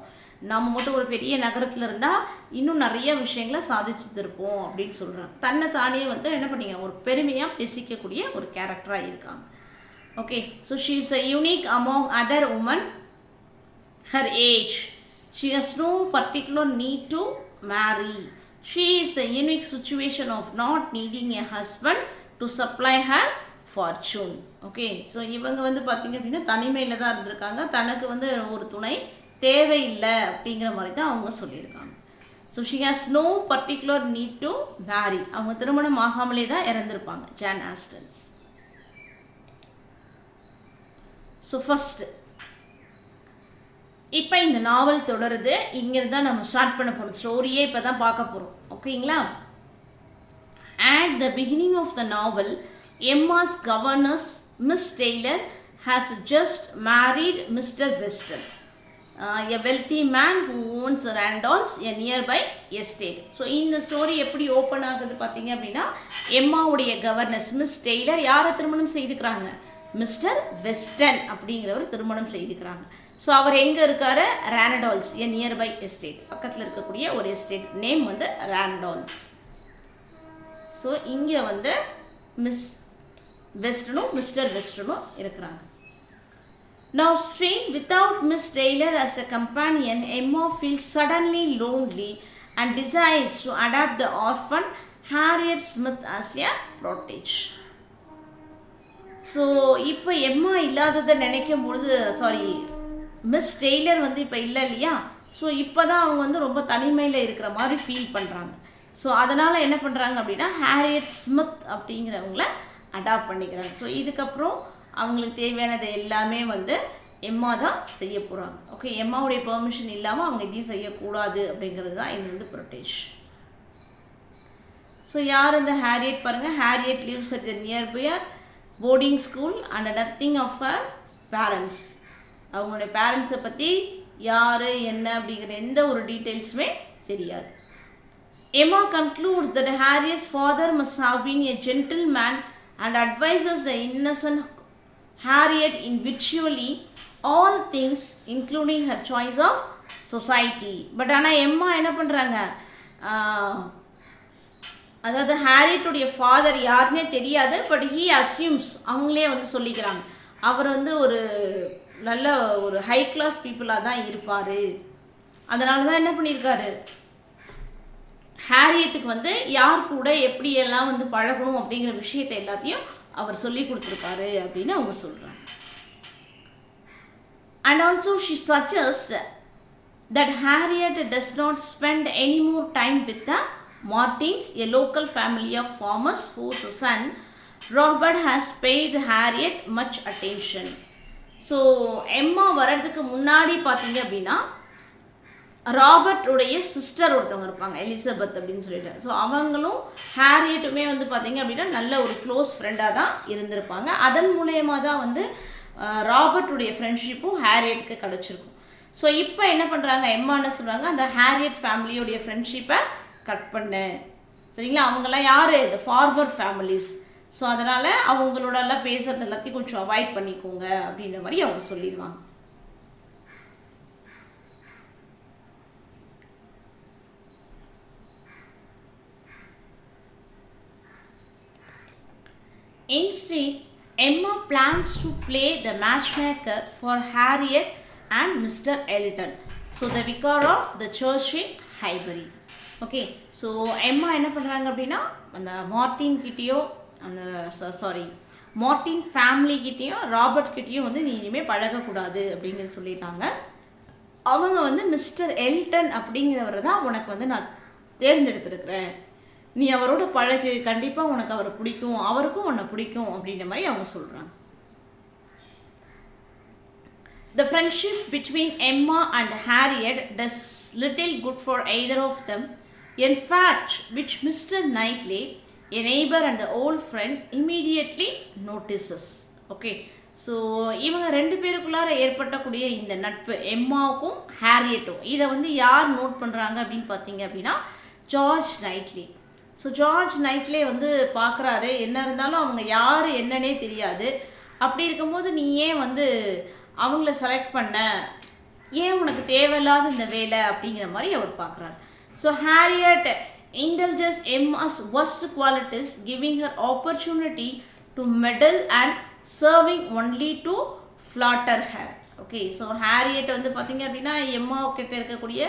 நம்ம மட்டும் ஒரு பெரிய நகரத்தில் இருந்தால் இன்னும் நிறைய விஷயங்களை சாதிச்சுருப்போம் அப்படின்னு சொல்கிறாங்க. தன்னை தானே வந்து என்ன பண்ணிங்க, ஒரு பெருமையாக பேசிக்கக்கூடிய ஒரு கேரக்டராக இருக்காங்க. Okay, so she is a unique among other women her age. She has no particular need to marry. She is the unique situation of not needing a husband to supply her fortune. Okay, so இவங்க வந்து பார்த்திங்க அப்படின்னா தனிமையில் தான் இருந்திருக்காங்க, தனக்கு வந்து ஒரு துணை தேவையில்லை அப்படிங்கிற மாதிரி தான் அவங்க சொல்லியிருக்காங்க. So she has no particular need to marry. அவங்க திருமணம் ஆகாமலே தான் இறந்துருப்பாங்க, ஜான் ஆஸ்டன்ஸ். ஸோ ஃபஸ்ட்டு இப்போ இந்த நாவல் தொடருது. இங்கிருந்து தான் நம்ம ஸ்டார்ட் பண்ண போகிறோம், ஸ்டோரியே இப்போ தான் பார்க்க போகிறோம். ஓகேங்களா? the beginning of the novel, Emma's governess, Miss Taylor, has just married Mr. Weston, a wealthy man who owns Randalls, a nearby estate. So இந்த ஸ்டோரி எப்படி ஓப்பன் ஆகுது பார்த்தீங்க அப்படின்னா, எம்மாவுடைய கவர்னஸ் மிஸ் டெய்லர் யாரை திருமணம் செய்துக்கிறாங்க? மிஸ்டர் வெஸ்டன் அப்படிங்கிறவர் திருமணம் செய்துக்கிறாங்க. So அவர் எங்கே இருக்கார்? ரேனடால்ஸ், எ நியர்பை எஸ்டேட், பக்கத்தில் இருக்கக்கூடிய ஒரு எஸ்டேட் நேம் வந்து ரேனடால்ஸ். ஸோ இங்கே வந்து மிஸ் வெஸ்டனும் மிஸ்டர் வெஸ்டனும் இருக்கிறாங்க. Now strained without Miss Taylor as a companion, Emma feels suddenly lonely and decides to adopt the orphan Harriet Smith as a protege. So இப்போ எம்மா இல்லாததை நினைக்கும் பொழுது, மிஸ் டெய்லர் வந்து இப்போ இல்லை இல்லையா, ஸோ இப்போ தான் அவங்க வந்து ரொம்ப தனிமையில் இருக்கிற மாதிரி ஃபீல் பண்ணுறாங்க. ஸோ அதனால் என்ன பண்ணுறாங்க அப்படின்னா, ஹாரியட் ஸ்மித் அப்படிங்கிறவங்கள அடாப்ட் பண்ணிக்கிறாங்க. ஸோ இதுக்கப்புறம் அவங்களுக்கு தேவையானது எல்லாமே வந்து எம்மா தான் செய்ய போகிறாங்க. ஓகே, எம்மாவுடைய பெர்மிஷன் இல்லாமல் அவங்க இதையும் செய்யக்கூடாது அப்படிங்கிறது தான் இது வந்து ப்ரொட்டேஜ். ஸோ யார் இந்த ஹாரியட் பாருங்கள், Harriet lives at the nearby boarding school and nothing of her parents. அவங்களுடைய பேரண்ட்ஸை பற்றி யார் என்ன அப்படிங்கிற எந்த ஒரு டீட்டெயில்ஸுமே தெரியாது. Emma concludes that Harriet's father must have been a gentleman and advises the innocent Harriet in virtually all things including her choice of society. But ஆனால் எம்மா என்ன பண்ணுறாங்க, அதாவது ஹாரியட்டுடைய ஃபாதர் யாருன்னே தெரியாது, பட் ஹீ அஸ்யூம்ஸ், அவங்களே வந்து சொல்லிக்கிறாங்க அவர் வந்து ஒரு நல்ல ஒரு ஹை கிளாஸ் பீப்புளாக தான் இருப்பார். அதனால தான் என்ன பண்ணியிருக்காரு, ஹாரியட்டுக்கு வந்து யார் கூட எப்படியெல்லாம் வந்து பழகணும் அப்படிங்கிற விஷயத்தை எல்லாத்தையும் அவர் சொல்லி கொடுத்துருக்காரு அப்படின்னு அவங்க சொல்கிறாங்க. And also she suggest that Harriet does not spend any more time with the Martins, a local family of farmers whose son Robert has paid Harriet much attention. So Emma வர்றதுக்கு முன்னாடி பார்த்தீங்க அப்படின்னா, ராபர்ட்டுடைய சிஸ்டர் ஒருத்தவங்க இருப்பாங்க, Elizabeth அப்படின்னு சொல்லிட்டு. So அவங்களும் ஹாரியட்டுமே வந்து பார்த்தீங்க அப்படின்னா நல்ல ஒரு க்ளோஸ் ஃப்ரெண்டாக தான் இருந்திருப்பாங்க. அதன் மூலயமா தான் வந்து ராபர்ட்டுடைய ஃப்ரெண்ட்ஷிப்பும் ஹாரியட்டுக்கு கிடச்சிருக்கும். ஸோ இப்போ என்ன பண்ணுறாங்க, எம்மா என்ன சொல்கிறாங்க, அந்த ஹாரியட் ஃபேமிலியோடைய ஃப்ரெண்ட்ஷிப்பை கட் பண்ண, சரிங்களா? அவங்கெல்லாம் யார், இந்த ஃபார்மர் ஃபேமிலிஸ். ஸோ அதனால் அவங்களோடலாம் பேசுகிறது எல்லாத்தையும் கொஞ்சம் அவாய்ட் பண்ணிக்கோங்க அப்படின்ற மாதிரி அவங்க சொல்லிடுவாங்க. Instead, Emma plans to play the matchmaker for Harriet and Mr. Elton, so the vicar of the church in Highbury. Okay, so Emma என்ன பண்ணுறாங்க அப்படின்னா, அந்த மார்டின் கிட்டேயோ அந்த மார்டின் ஃபேமிலி கிட்டேயும் ராபர்ட் கிட்டேயும் வந்து நீ இனிமேல் பழகக்கூடாது அப்படிங்கிறது சொல்லிடுறாங்க. அவங்க வந்து மிஸ்டர் எல்டன் அப்படிங்கிறவரை தான் உனக்கு வந்து நான் தேர்ந்தெடுத்துருக்கிறேன், நீ அவரோட பழகு, கண்டிப்பாக உனக்கு அவரை பிடிக்கும், அவருக்கும் உன்னை பிடிக்கும் அப்படின்ற மாதிரி அவங்க சொல்கிறாங்க. The friendship between Emma and Harriet does little good for either of them. In fact, which Mr. Knightley, a neighbor and the old friend, immediately notices. Okay, so இவங்க ரெண்டு பேருக்குள்ளார ஏற்பட்டக்கூடிய இந்த நட்பு எம்மாவுக்கும் ஹாரியட்டும், இதை வந்து யார் நோட் பண்ணுறாங்க அப்படின்னு பார்த்தீங்க அப்படின்னா, ஜார்ஜ் நைட்லி. ஸோ ஜார்ஜ் நைட்லே வந்து பார்க்குறாரு, என்ன இருந்தாலும் அவங்க யார் என்னன்னே தெரியாது, அப்படி இருக்கும்போது நீ ஏன் வந்து அவங்கள செலக்ட் பண்ண, ஏன் உனக்கு தேவையில்லாத இந்த வேலை அப்படிங்கிற மாதிரி அவர் பார்க்குறாரு. So Harriet indulges Emma's worst qualities, giving her opportunity to meddle and serving only to flatter her. Okay, so Harriet வந்து பார்த்தீங்க அப்படின்னா எம்மா கிட்ட இருக்கக்கூடிய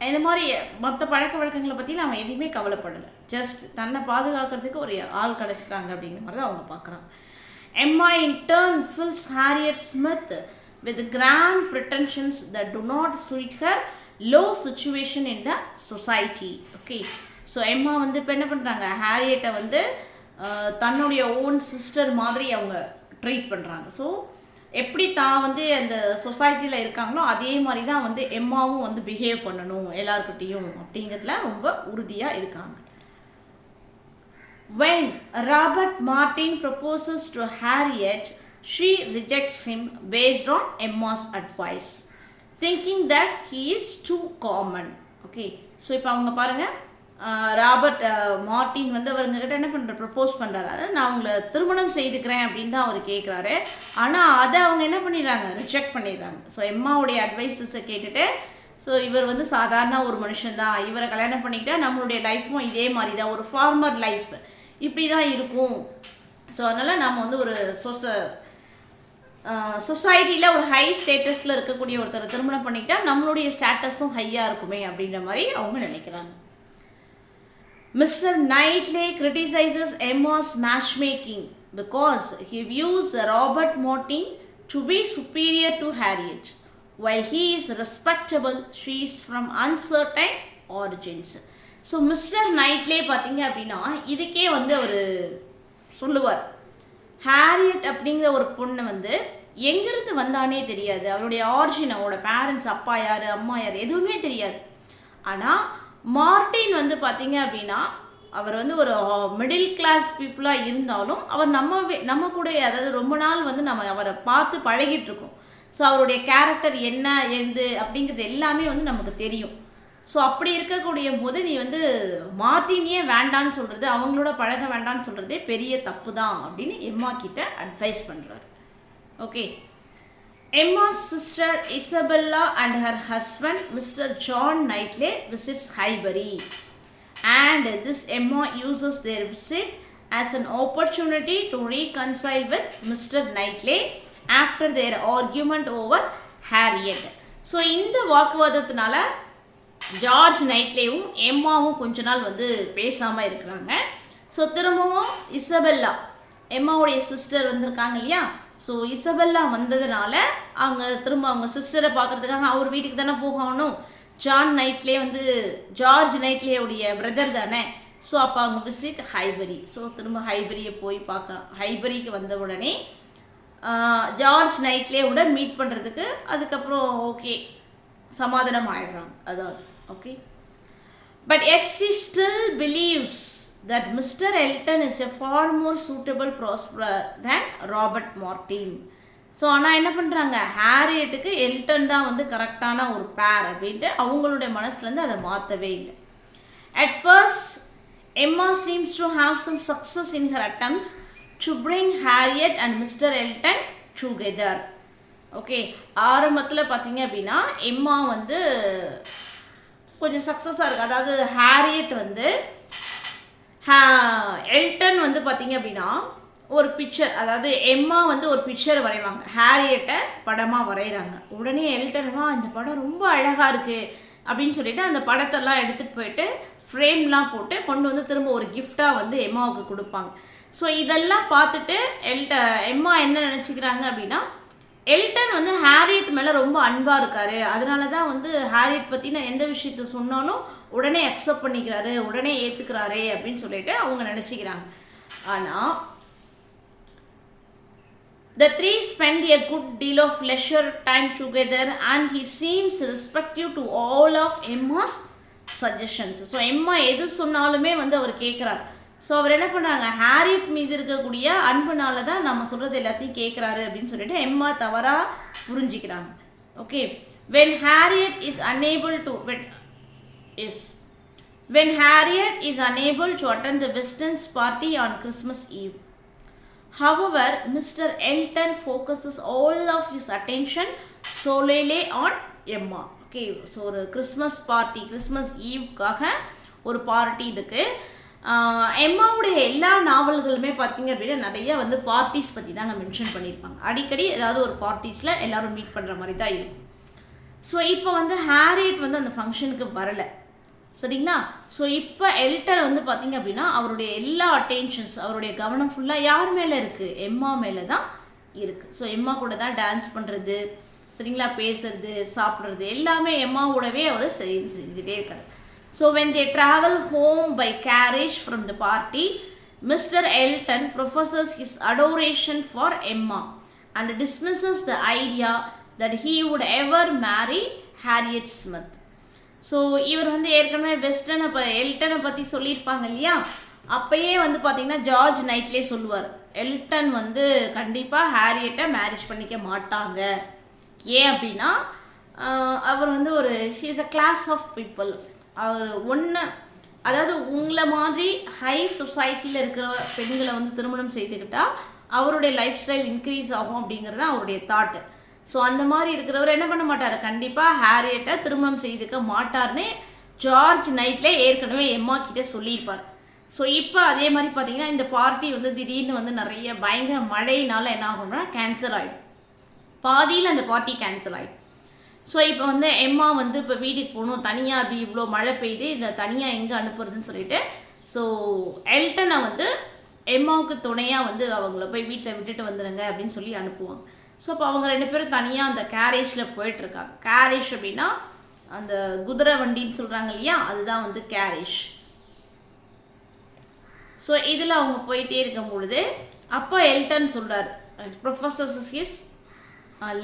இந்த மாதிரி மற்ற பழக்க வழக்கங்களை பற்றிலாம் அவங்க எதுவுமே கவலைப்படலை, ஜஸ்ட் தன்னை பாதுகாக்கிறதுக்கு ஒரு ஆள் கிடச்சிட்டாங்க அப்படிங்கிற மாதிரி தான் அவங்க பார்க்குறாங்க. Emma in turn fills Harriet Smith with grand pretensions that do not suit her low situation in the society. Okay, so Emma வந்து இப்போ என்ன பண்ணுறாங்க, ஹாரியட்டை வந்து தன்னுடைய ஓன் சிஸ்டர் மாதிரி அவங்க ட்ரீட் பண்ணுறாங்க. ஸோ எப்படி தான் வந்து அந்த சொசைட்டியில் இருக்காங்களோ அதே மாதிரி தான் வந்து எம்மாவும் வந்து பிஹேவ் பண்ணணும் எல்லாருக்கிட்டேயும் அப்படிங்கிறதுல ரொம்ப உறுதியாக இருக்காங்க. When Robert Martin proposes to Harriet, she rejects him based on Emma's advice, thinking that he is too common. Okay, so இப்போ அவங்க பாருங்கள், ராபர்ட் மார்ட்டின் வந்து அவங்கக்கிட்ட என்ன பண்ணுற ப்ரப்போஸ் பண்ணுறாரு, அதாவது நான் உங்களை திருமணம் செய்துக்கிறேன் அப்படின்னு தான் அவர் கேட்குறாரு. ஆனால் அதை அவங்க என்ன பண்ணிடுறாங்க, ரிஜெக்ட் பண்ணிடுறாங்க. ஸோ எம்மாவுடைய அட்வைஸஸை கேட்டுட்டு, ஸோ இவர் வந்து சாதாரண ஒரு மனுஷன்தான், இவரை கல்யாணம் பண்ணிக்கிட்டால் நம்மளுடைய லைஃப்பும் இதே மாதிரி தான், ஒரு ஃபார்மர் லைஃப் இப்படி தான் இருக்கும். ஸோ அதனால் நம்ம வந்து ஒரு சொசைட்டியில் ஒரு ஹை ஸ்டேட்டஸில் இருக்கக்கூடிய ஒருத்தரை திருமணம் பண்ணிக்கிட்டால் நம்மளுடைய ஸ்டேட்டஸும் ஹையாக இருக்குமே அப்படின்ற மாதிரி அவங்க நினைக்கிறாங்க. Mr. Knightley criticizes Emma's matchmaking because he views Robert Martin to be superior to Harriet. While he is respectable, she is from uncertain origins. So Mr Knightley பார்த்தீங்க அப்படின்னா இதுக்கே வந்து அவர் சொல்லுவார், ஹாரியட் அப்படிங்கிற ஒரு பொண்ணு வந்து எங்கேருந்து வந்தானே தெரியாது, அவருடைய ஆரிஜின், அவரோட பேரண்ட்ஸ் அப்பா யார் அம்மா யார் எதுவுமே தெரியாது. ஆனால் மார்ட்டின் வந்து பார்த்தீங்க அப்படின்னா அவர் வந்து ஒரு மிடில் கிளாஸ் பீப்புளாக இருந்தாலும் அவர் நம்ம கூட, அதாவது ரொம்ப நாள் வந்து நம்ம அவரை பார்த்து பழகிட்டு இருக்கோம். ஸோ அவருடைய கேரக்டர் என்ன எது அப்படிங்கிறது எல்லாமே வந்து நமக்கு தெரியும். ஸோ அப்படி இருக்கக்கூடிய போது நீ வந்து மார்ட்டினியே வேண்டான்னு சொல்கிறது, அவங்களோட பழக வேண்டான்னு சொல்கிறதே பெரிய தப்பு தான் அப்படின்னு எம்மா கிட்ட அட்வைஸ் பண்ணுறாரு. Okay, Emma's sister Isabella and her husband Mr. John Knightley visits Highbury, and this Emma uses their visit as an opportunity to reconcile with Mr. Knightley after their argument over Harriet. So இந்த வாக்குவாதத்தினால George நைட்லேயும் எம்மாவும் கொஞ்ச நாள் வந்து பேசாமல் இருக்கிறாங்க. So திரும்பவும் Isabella, எம்மாவுடைய sister வந்திருக்காங்க இல்லையா, so Isabella வந்ததுனால அவங்க திரும்ப அவங்க சிஸ்டரை பார்க்குறதுக்காக அவர் வீட்டுக்கு தானே போகணும். ஜான் நைட்லே வந்து ஜார்ஜ் நைட்லேயுடைய பிரதர் தானே. ஸோ அப்போ அவங்க விசிட் ஹைபரி. ஸோ திரும்ப ஹைபரியை போய் ஹைபரிக்கு வந்த உடனே ஜார்ஜ் நைட்லேயோட மீட் பண்ணுறதுக்கு அதுக்கப்புறம் ஓகே சமாதானம் ஆயிடுறாங்க. அதாவது okay, but yet she still believes that Mr. Elton is a far more suitable prosperer than Robert Martin. So ஆனால் என்ன பண்ணுறாங்க, ஹாரியட்டுக்கு எல்டன் தான் வந்து கரெக்டான ஒரு பேர் அப்படின்ட்டு அவங்களுடைய மனசுலேருந்து அதை மாற்றவே இல்லை. At first, Emma seems to have some success in her attempts to bring Harriet and Mr. Elton together. Okay, ஆரம்பத்தில் பார்த்தீங்க அப்படின்னா எம்மா வந்து கொஞ்சம் சக்ஸஸாக இருக்குது. அதாவது ஹாரியட் வந்து எல்டன் வந்து பார்த்தீங்க அப்படின்னா ஒரு பிக்சர், அதாவது எம்மா வந்து ஒரு பிக்சர் வரைவாங்க, ஹாரியட்டை படமாக வரைகிறாங்க. உடனே எல்டன்மா இந்த படம் ரொம்ப அழகாக இருக்குது அப்படின்னு சொல்லிட்டு அந்த படத்தெல்லாம் எடுத்துகிட்டு போயிட்டு ஃப்ரேம்லாம் போட்டு கொண்டு வந்து திரும்ப ஒரு கிஃப்டாக வந்து எம்மாவுக்கு கொடுப்பாங்க. ஸோ இதெல்லாம் பார்த்துட்டு எம்மா என்ன நினச்சிக்கிறாங்க அப்படின்னா, எல்டன் வந்து ஹாரியட் மேலே ரொம்ப அன்பாக இருக்காரு, அதனால தான் வந்து ஹாரியட் பற்றின எந்த விஷயத்த சொன்னாலும் உடனே அக்செப்ட் பண்ணிக்கிறாரு, உடனே ஏற்றுக்கிறாரு அப்படின்னு சொல்லிட்டு அவங்க நினச்சிக்கிறாங்க. ஆனால் the three spend a good deal of leisure time together and he seems respective to all of Emma's suggestions. So எம்மா எது சொன்னாலுமே வந்து அவர் கேட்குறாரு. ஸோ அவர் என்ன பண்ணுறாங்க, ஹாரியட் மீது இருக்கக்கூடிய அன்புனால தான் நம்ம சொல்கிறது எல்லாத்தையும் கேட்குறாரு அப்படின்னு சொல்லிட்டு எம்மா தவறாக புரிஞ்சிக்கிறாங்க. Okay, when Harriet is unable to attend the Weston's party on Christmas Eve. However, Mr. Elton focuses all of his attention solely on Emma. Okay, so ஒரு கிறிஸ்மஸ் ஈவ்க்காக ஒரு பார்ட்டி இருக்குது. எம்மாவுடைய எல்லா நாவல்களுமே பார்த்திங்க அப்படின்னா நிறைய வந்து பார்ட்டிஸ் பற்றி தாங்க மென்ஷன் பண்ணியிருப்பாங்க. அடிக்கடி ஏதாவது ஒரு பார்ட்டிஸில் எல்லோரும் மீட் பண்ணுற மாதிரி தான் இருக்கும். ஸோ இப்போ வந்து ஹாரியட் வந்து அந்த ஃபங்க்ஷனுக்கு வரலை, சரிங்களா. ஸோ இப்போ எல்டன் வந்து பார்த்திங்க அப்படின்னா அவருடைய எல்லா அட்டென்ஷன்ஸ், அவருடைய கவனம் ஃபுல்லாக யார் மேலே இருக்குது, எம்மா மேலே தான் இருக்குது. ஸோ எம்மா கூட தான் டான்ஸ் பண்ணுறது, சரிங்களா, பேசுறது, சாப்பிட்றது எல்லாமே எம்மாவோடவே அவர் செஞ்சுட்டே இருக்கார். So when they travel home by carriage from the party, Mr. Elton professes his adoration for Emma and dismisses the idea that he would ever marry Harriet Smith. So இவர் வந்து ஏற்கனவே எல்டனை பற்றி சொல்லியிருப்பாங்க இல்லையா, அப்பயே வந்து பார்த்திங்கன்னா ஜார்ஜ் நைட்லே சொல்லுவார், எல்டன் வந்து கண்டிப்பாக ஹாரியட்டை மேரேஜ் பண்ணிக்க மாட்டாங்க. ஏன் அப்படின்னா அவர் வந்து ஒரு she is a class of people. அவர் அதாவது உங்களை மாதிரி ஹை சொசைட்டியில் இருக்கிற பெண்களை வந்து திருமணம் செய்துக்கிட்டால் அவருடைய லைஃப் ஸ்டைல் இன்க்ரீஸ் ஆகும் அப்படிங்கிறது தான் அவருடைய தாட்டு. ஸோ அந்த மாதிரி இருக்கிறவர் என்ன பண்ண மாட்டார், கண்டிப்பாக ஹாரியட்டை திருமணம் செய்துக்க மாட்டார்னு ஜார்ஜ் நைட்லே ஏற்கனவே எம்மா கிட்டே சொல்லியிருப்பார். ஸோ இப்போ அதே மாதிரி பார்த்தீங்கன்னா இந்த பார்ட்டி வந்து திடீர்னு வந்து நிறைய பயங்கர மழையினால என்ன ஆகும்னா கேன்சல் ஆகிடும். பாதியில் அந்த பார்ட்டி கேன்சல் ஆகிடும். ஸோ இப்போ வந்து எம்மா வந்து இப்போ வீட்டுக்கு போகணும், தனியாக அப்படி இவ்வளோ மழை பெய்யுது, இந்த தனியாக எங்கே அனுப்புறதுன்னு சொல்லிட்டு ஸோ எல்டனை வந்து எம்மாவுக்கு துணையாக வந்து அவங்கள போய் வீட்டில் விட்டுட்டு வந்துடுங்க அப்படின்னு சொல்லி அனுப்புவாங்க. ஸோ அப்போ அவங்க 2 பேரும் தனியாக அந்த கேரேஜில் போயிட்டுருக்காங்க. கேரேஜ் அப்படின்னா அந்த குதிரை வண்டின்னு சொல்கிறாங்க இல்லையா, அதுதான் வந்து கேரேஜ். ஸோ இதில் அவங்க போயிட்டே இருக்கும் பொழுது அப்போ எல்டன் சொல்கிறார், ப்ரொஃபஸர் ஹிஸ்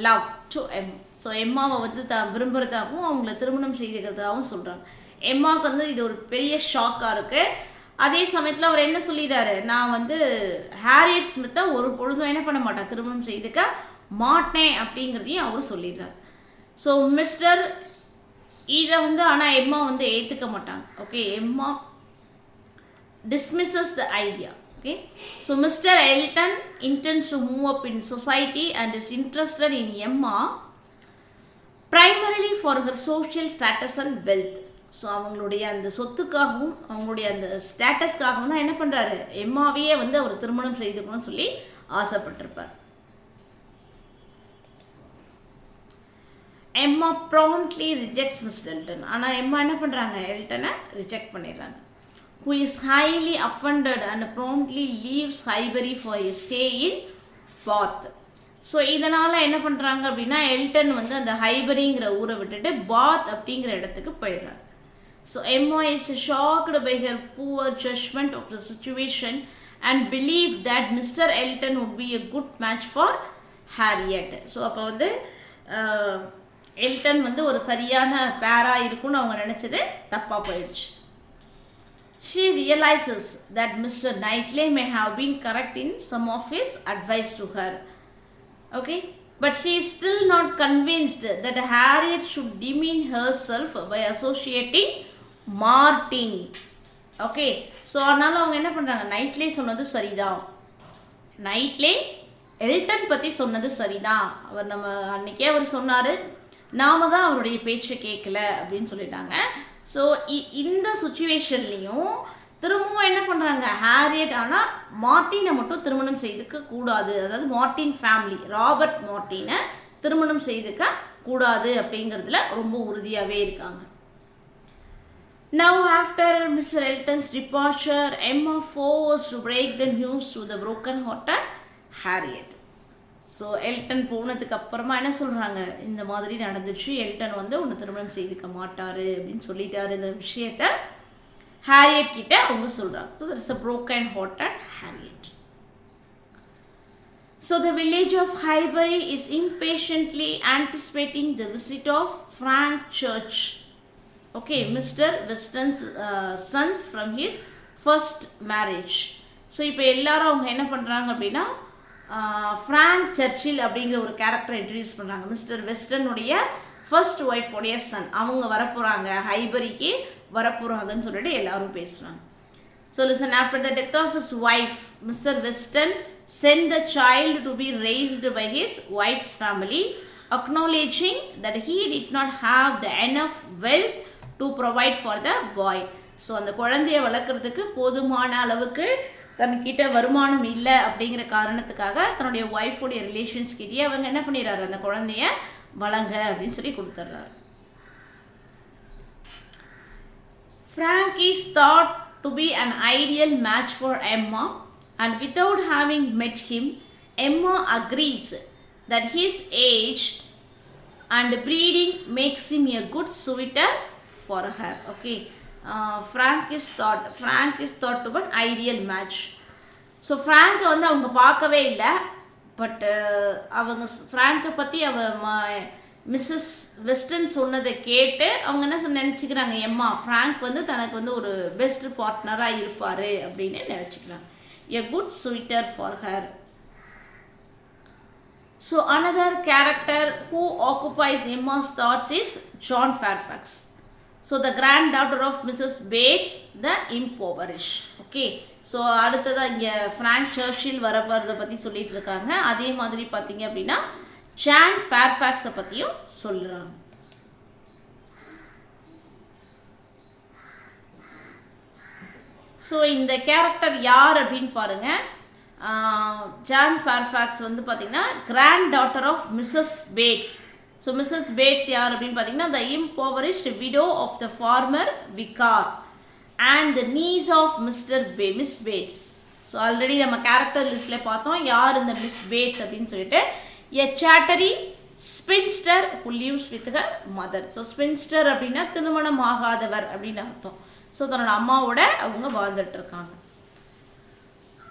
லவ் டு எம்மா. ஸோ எம்மாவை வந்து விரும்புகிறதாகவும் அவங்கள திருமணம் செய்துக்கிறதாகவும் சொல்கிறாங்க. எம்மாவுக்கு வந்து இது ஒரு பெரிய ஷாக்காக இருக்குது. அதே சமயத்தில் அவர் என்ன சொல்லிடுறாரு, நான் வந்து ஹாரியட் ஸ்மித்தை ஒரு பொழுதும் என்ன பண்ண மாட்டேன், திருமணம் செய்துக்க மாட்டேன் அப்படிங்கிறதையும் அவர் சொல்லிடுறார். ஸோ மிஸ்டர் இதை வந்து ஆனால் எம்மா வந்து ஏற்றுக்க மாட்டாங்க. ஓகே, எம்மா dismisses the idea. Okay, so Mr. Elton intends to move up in society and is interested in Emma primarily for her social status and wealth. So அவங்களுடைய அந்த சொத்துக்காகவும் அவங்களுடைய அந்த ஸ்டேட்டஸ்க்காகவும் தான் என்ன பண்ணுறாரு, எம்மாவையே வந்து அவர் திருமணம் செய்துக்கணும்னு சொல்லி ஆசைப்பட்டிருப்பார். எம்மா ப்ராம்ப்ட்லி ரிஜெக்ட்ஸ் மிஸ்டர் எல்டன். ஆனால் எம்மா என்ன பண்ணுறாங்க, எல்டனை ரிஜெக்ட் பண்ணிடுறாங்க. Who is highly offended and promptly leaves Highbury for a stay in Bath. So இதனால் என்ன பண்ணுறாங்க அப்படின்னா எல்டன் வந்து அந்த ஹைபரிங்கிற ஊரை விட்டுட்டு பாத் அப்படிங்கிற இடத்துக்கு போயிடுறாங்க. So Emma is shocked by her poor judgment of the situation and believe that Mr Elton would be a good match for Harriet. So அப்போ வந்து எல்டன் வந்து ஒரு சரியான பேராக இருக்கும்னு அவங்க நினச்சது தப்பாக போயிடுச்சு. She realizes that Mr. Knightley may have been correct in some of his advice to her. Okay, but she is still not convinced that Harriet should demean herself by associating Martin. Okay, so அதனால் அவங்க என்ன பண்ணுறாங்க, நைட்லே சொன்னது சரிதான், நைட்லே Elton பற்றி சொன்னது சரிதான், அவர் நம்ம அன்றைக்கே அவர் சொன்னார், நாம தான் அவருடைய பேச்சை கேட்கல அப்படின்னு சொல்லிட்டாங்க. ஸோ இந்த சுச்சுவேஷன்லேயும் திரும்பவும் என்ன பண்ணுறாங்க, ஹாரியட் ஆனால் மார்ட்டினை மட்டும் திருமணம் செய்துக்க கூடாது, அதாவது மார்ட்டின் ஃபேமிலி ராபர்ட் மார்ட்டினை திருமணம் செய்துக்க கூடாது அப்படிங்கிறதுல ரொம்ப உறுதியாகவே இருக்காங்க. Now after Mr. Elton's departure, Emma forced to break the news to the broken-hearted Harriet. So Elton போனதுக்கு அப்புறமா என்ன சொல்கிறாங்க, இந்த மாதிரி நடந்துச்சு, எல்டன் வந்து உன்னை திருமணம் செய்துக்க மாட்டார் அப்படின்னு சொல்லிட்டாருங்கிற விஷயத்த ஹாரியட் கிட்ட அவங்க சொல்கிறாங்க. So that is a broken hearted Harriet. So the village of Highbury is impatiently anticipating the visit of Frank Church. Okay, Mr. Weston's sons from his first marriage. So இப்போ எல்லாரும் அவங்க என்ன பண்ணுறாங்க அப்படின்னா ஃப்ராங்க் சர்ச்சில் அப்படிங்கிற ஒரு கேரக்டரை இன்ட்ரடியூஸ் பண்ணுறாங்க. மிஸ்டர் வெஸ்டனுடைய ஃபர்ஸ்ட் ஒய்ஃபோடைய சன் அவங்க வரப்போகிறாங்க, ஹைபரிக்கு வரப்போகிறாங்கன்னு சொல்லிட்டு எல்லாரும் பேசுகிறாங்க. So listen, after the death of his wife Mr Weston sent the child to be raised by his wife's family, acknowledging that he did not have the enough wealth to provide for the boy. So அந்த குழந்தைய வளர்க்குறதுக்கு போதுமான அளவுக்கு தன்கிட்ட வருமானம் இல்லை அப்படிங்கிற காரணத்துக்காக தன்னுடைய ஒய்ஃபுடைய ரிலேஷன்ஸ் கிட்டே அவங்க என்ன பண்ணிடுறாரு, அந்த குழந்தைய வளங்க அப்படின்னு சொல்லி கொடுத்துட்றாரு. Frank is thought to be an ideal match for Emma, and without having met him, Emma agrees that his age and breeding makes him a good suitor for her. Okay, Frank is thought to be an ideal match. So ஃப்ராங்கை வந்து அவங்க பார்க்கவே இல்லை, பட்டு அவங்க ஃப்ராங்கை பற்றி Mrs western சொன்னதை கேட்டு அவங்க என்ன நினச்சிக்கிறாங்க, எம்மா ஃப்ராங்க் வந்து தனக்கு வந்து ஒரு பெஸ்ட் பார்ட்னராக இருப்பார் அப்படின்னு நினச்சிக்கிறாங்க. A good suitor for her. So another character who occupies Emma's thoughts is Jane Fairfax. So the granddaughter of Mrs Bates the impoverished. Okay, so அடுத்ததாக இங்கே ஃப்ராங்க் சர்ச்சில் வரதை பற்றி சொல்லிட்டு இருக்காங்க. அதே மாதிரி பார்த்தீங்க அப்படின்னா ஜான் ஃபேர்ஃபாக்ஸை பற்றியும் சொல்கிறாங்க. ஸோ இந்த கேரக்டர் யார் அப்படின்னு பாருங்கள். ஜான் ஃபேர்ஃபாக்ஸ் வந்து பார்த்திங்கன்னா granddaughter of Mrs Bates. So Mrs Bates யார் அப்படின்னு பார்த்தீங்கன்னா the impoverished widow of the former vicar and the niece of Miss Bates. So already நம்ம கேரக்டர் லிஸ்ட்டில் பார்த்தோம் யார் இந்த மிஸ் பேட்ஸ் அப்படின்னு சொல்லிட்டு. A chattery spinster who lives with her mother. So spinster அப்படின்னா திருமணம் ஆகாதவர் அப்படின்னு அர்த்தம். ஸோ தன்னோட அம்மாவோட அவங்க வாழ்ந்துட்டு இருக்காங்க.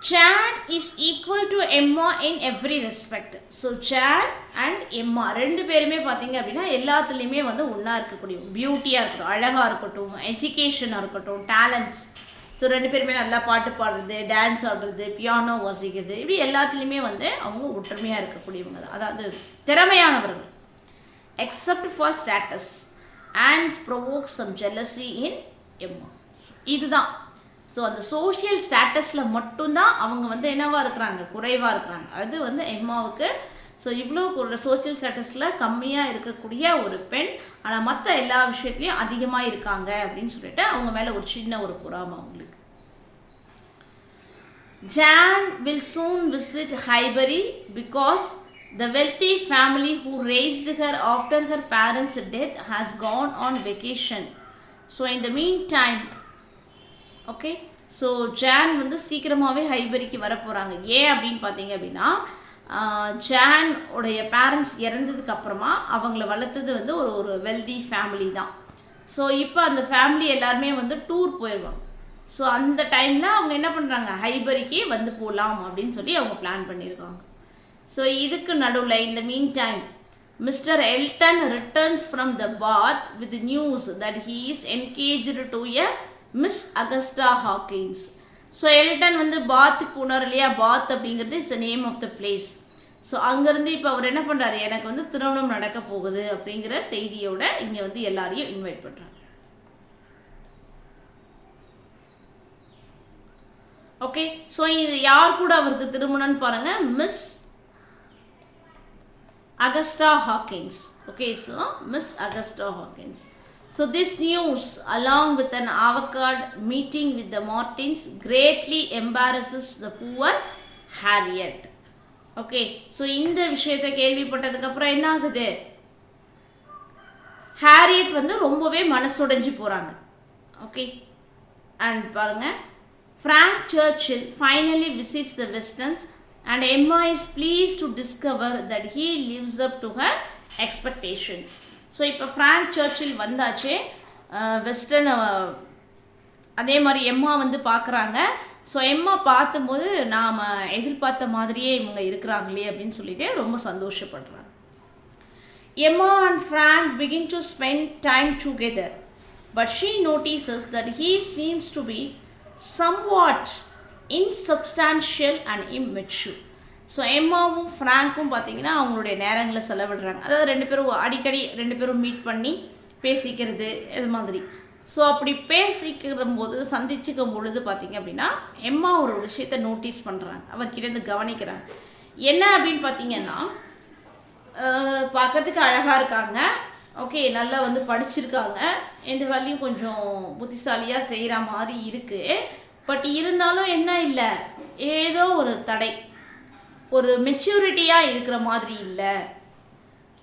Jan is equal to Emma in every respect. So Jan and எம்மா ரெண்டு பேருமே பார்த்தீங்க அப்படின்னா எல்லாத்துலேயுமே வந்து ஒன்றா இருக்கக்கூடிய பியூட்டியாக இருக்கட்டும், அழகாக இருக்கட்டும், எஜுகேஷனாக இருக்கட்டும், டேலண்ட்ஸ். ஸோ ரெண்டு பேருமே நல்லா பாட்டு பாடுறது, டான்ஸ் ஆடுறது, பியானோ வாசிக்கிறது, இப்படி எல்லாத்துலேயுமே வந்து அவங்க ஒற்றுமையாக இருக்கக்கூடியவங்க தான், அதாவது திறமையானவர்கள். Except for status and provoke some jealousy in Emma. இதுதான். ஸோ அந்த சோஷியல் ஸ்டேட்டஸில் மட்டும்தான் அவங்க வந்து என்னவாக இருக்கிறாங்க, குறைவாக இருக்கிறாங்க. அது வந்து எம்மாவுக்கு. ஸோ இவ்வளோ சோஷியல் ஸ்டேட்டஸில் கம்மியாக இருக்கக்கூடிய ஒரு பெண், ஆனால் மற்ற எல்லா விஷயத்துலையும் அதிகமாக இருக்காங்க அப்படின்னு சொல்லிட்டு அவங்க மேலே ஒரு சின்ன ஒரு பொறாமை அவங்களுக்கு. Jan will soon visit Highbury because the wealthy family who raised her after her parents' death has gone on vacation. So in the meantime, okay, so John வந்து சீக்கிரமாகவே ஹைபரிக்கு வர போகிறாங்க. ஏன் அப்படின்னு பார்த்தீங்க அப்படின்னா ஜான் உடைய பேரண்ட்ஸ் இறந்ததுக்கு அப்புறமா அவங்கள வளர்த்தது வந்து ஒரு வெல்தி ஃபேமிலி தான். ஸோ இப்போ அந்த ஃபேமிலி எல்லாருமே வந்து டூர் போயிடுவாங்க. ஸோ அந்த டைமில் அவங்க என்ன பண்ணுறாங்க, ஹைபரிக்கு வந்து போகலாம் அப்படின்னு சொல்லி அவங்க பிளான் பண்ணியிருக்காங்க. ஸோ இதுக்கு நடுவில் இந்த meantime Mr Elton returns from the Bath with news that he is engaged to a Miss Augusta Hawkins. So Elton வந்து பாத்துக்கு போனார் இல்லையா, பாத் அப்படிங்கிறது it's name of the place. So அங்கேருந்து இப்போ அவர் என்ன பண்ணுறாரு, எனக்கு வந்து திருமணம் நடக்க போகுது அப்படிங்கிற செய்தியோட இங்கே வந்து எல்லாரையும் இன்வைட் பண்ணுறாரு. ஓகே, ஸோ இது யார் கூட அவருக்கு திருமணம்னு பாருங்கள், Miss Augusta Hawkins. Okay, so Miss Augusta Hawkins. So this news, along with an avocado meeting with the Martins, greatly embarrasses the poor Harriet. Okay, so இந்த விஷயத்தை கேள்விப்பட்டதுக்கு அப்புறம் என்ன ஆகுது, ஹாரியட் வந்து ரொம்பவே மனசுடைஞ்சு போகிறாங்க. ஓகே, அண்ட் பாருங்க, ஃப்ராங்க் சர்ச்சில் finally visits the Westons and Emma is pleased to discover that he lives up to her expectations. So இப்போ ஃப்ராங்க் சர்ச்சில் வந்தாச்சு, வெஸ்டர்ன் அதே மாதிரி எம்மா வந்து பார்க்குறாங்க. ஸோ எம்மா பார்த்தும்போது நாம் எதிர்பார்த்த மாதிரியே இவங்க இருக்கிறாங்களே அப்படின்னு சொல்லிட்டு ரொம்ப சந்தோஷப்படுறாங்க. Emma and Frank begin to spend time together, but she notices that he seems to be somewhat insubstantial and immature. So எம்மாவும் ஃப்ராங்க்கும் பார்த்தீங்கன்னா அவங்களுடைய நேரங்களை செலவிடுறாங்க. அதாவது ரெண்டு பேரும் அடிக்கடி ரெண்டு பேரும் மீட் பண்ணி பேசிக்கிறது இது மாதிரி. ஸோ அப்படி பேசிக்கிற போது சந்திச்சுக்கும் பொழுது பார்த்திங்க அப்படின்னா எம்மா ஒரு விஷயத்தை நோட்டீஸ் பண்ணுறாங்க, அவர்கிட்டேருந்து கவனிக்கிறாங்க. என்ன அப்படின்னு பார்த்தீங்கன்னா, பார்க்கறதுக்கு அழகாக இருக்காங்க, ஓகே, நல்லா வந்து படிச்சிருக்காங்க, எந்த வேலையும் கொஞ்சம் புத்திசாலியாக செய்கிற மாதிரி இருக்குது. பட் இருந்தாலும் என்ன இல்லை, ஏதோ ஒரு தடை, ஒரு மெச்சூரிட்டியாக இருக்கிற மாதிரி இல்லை,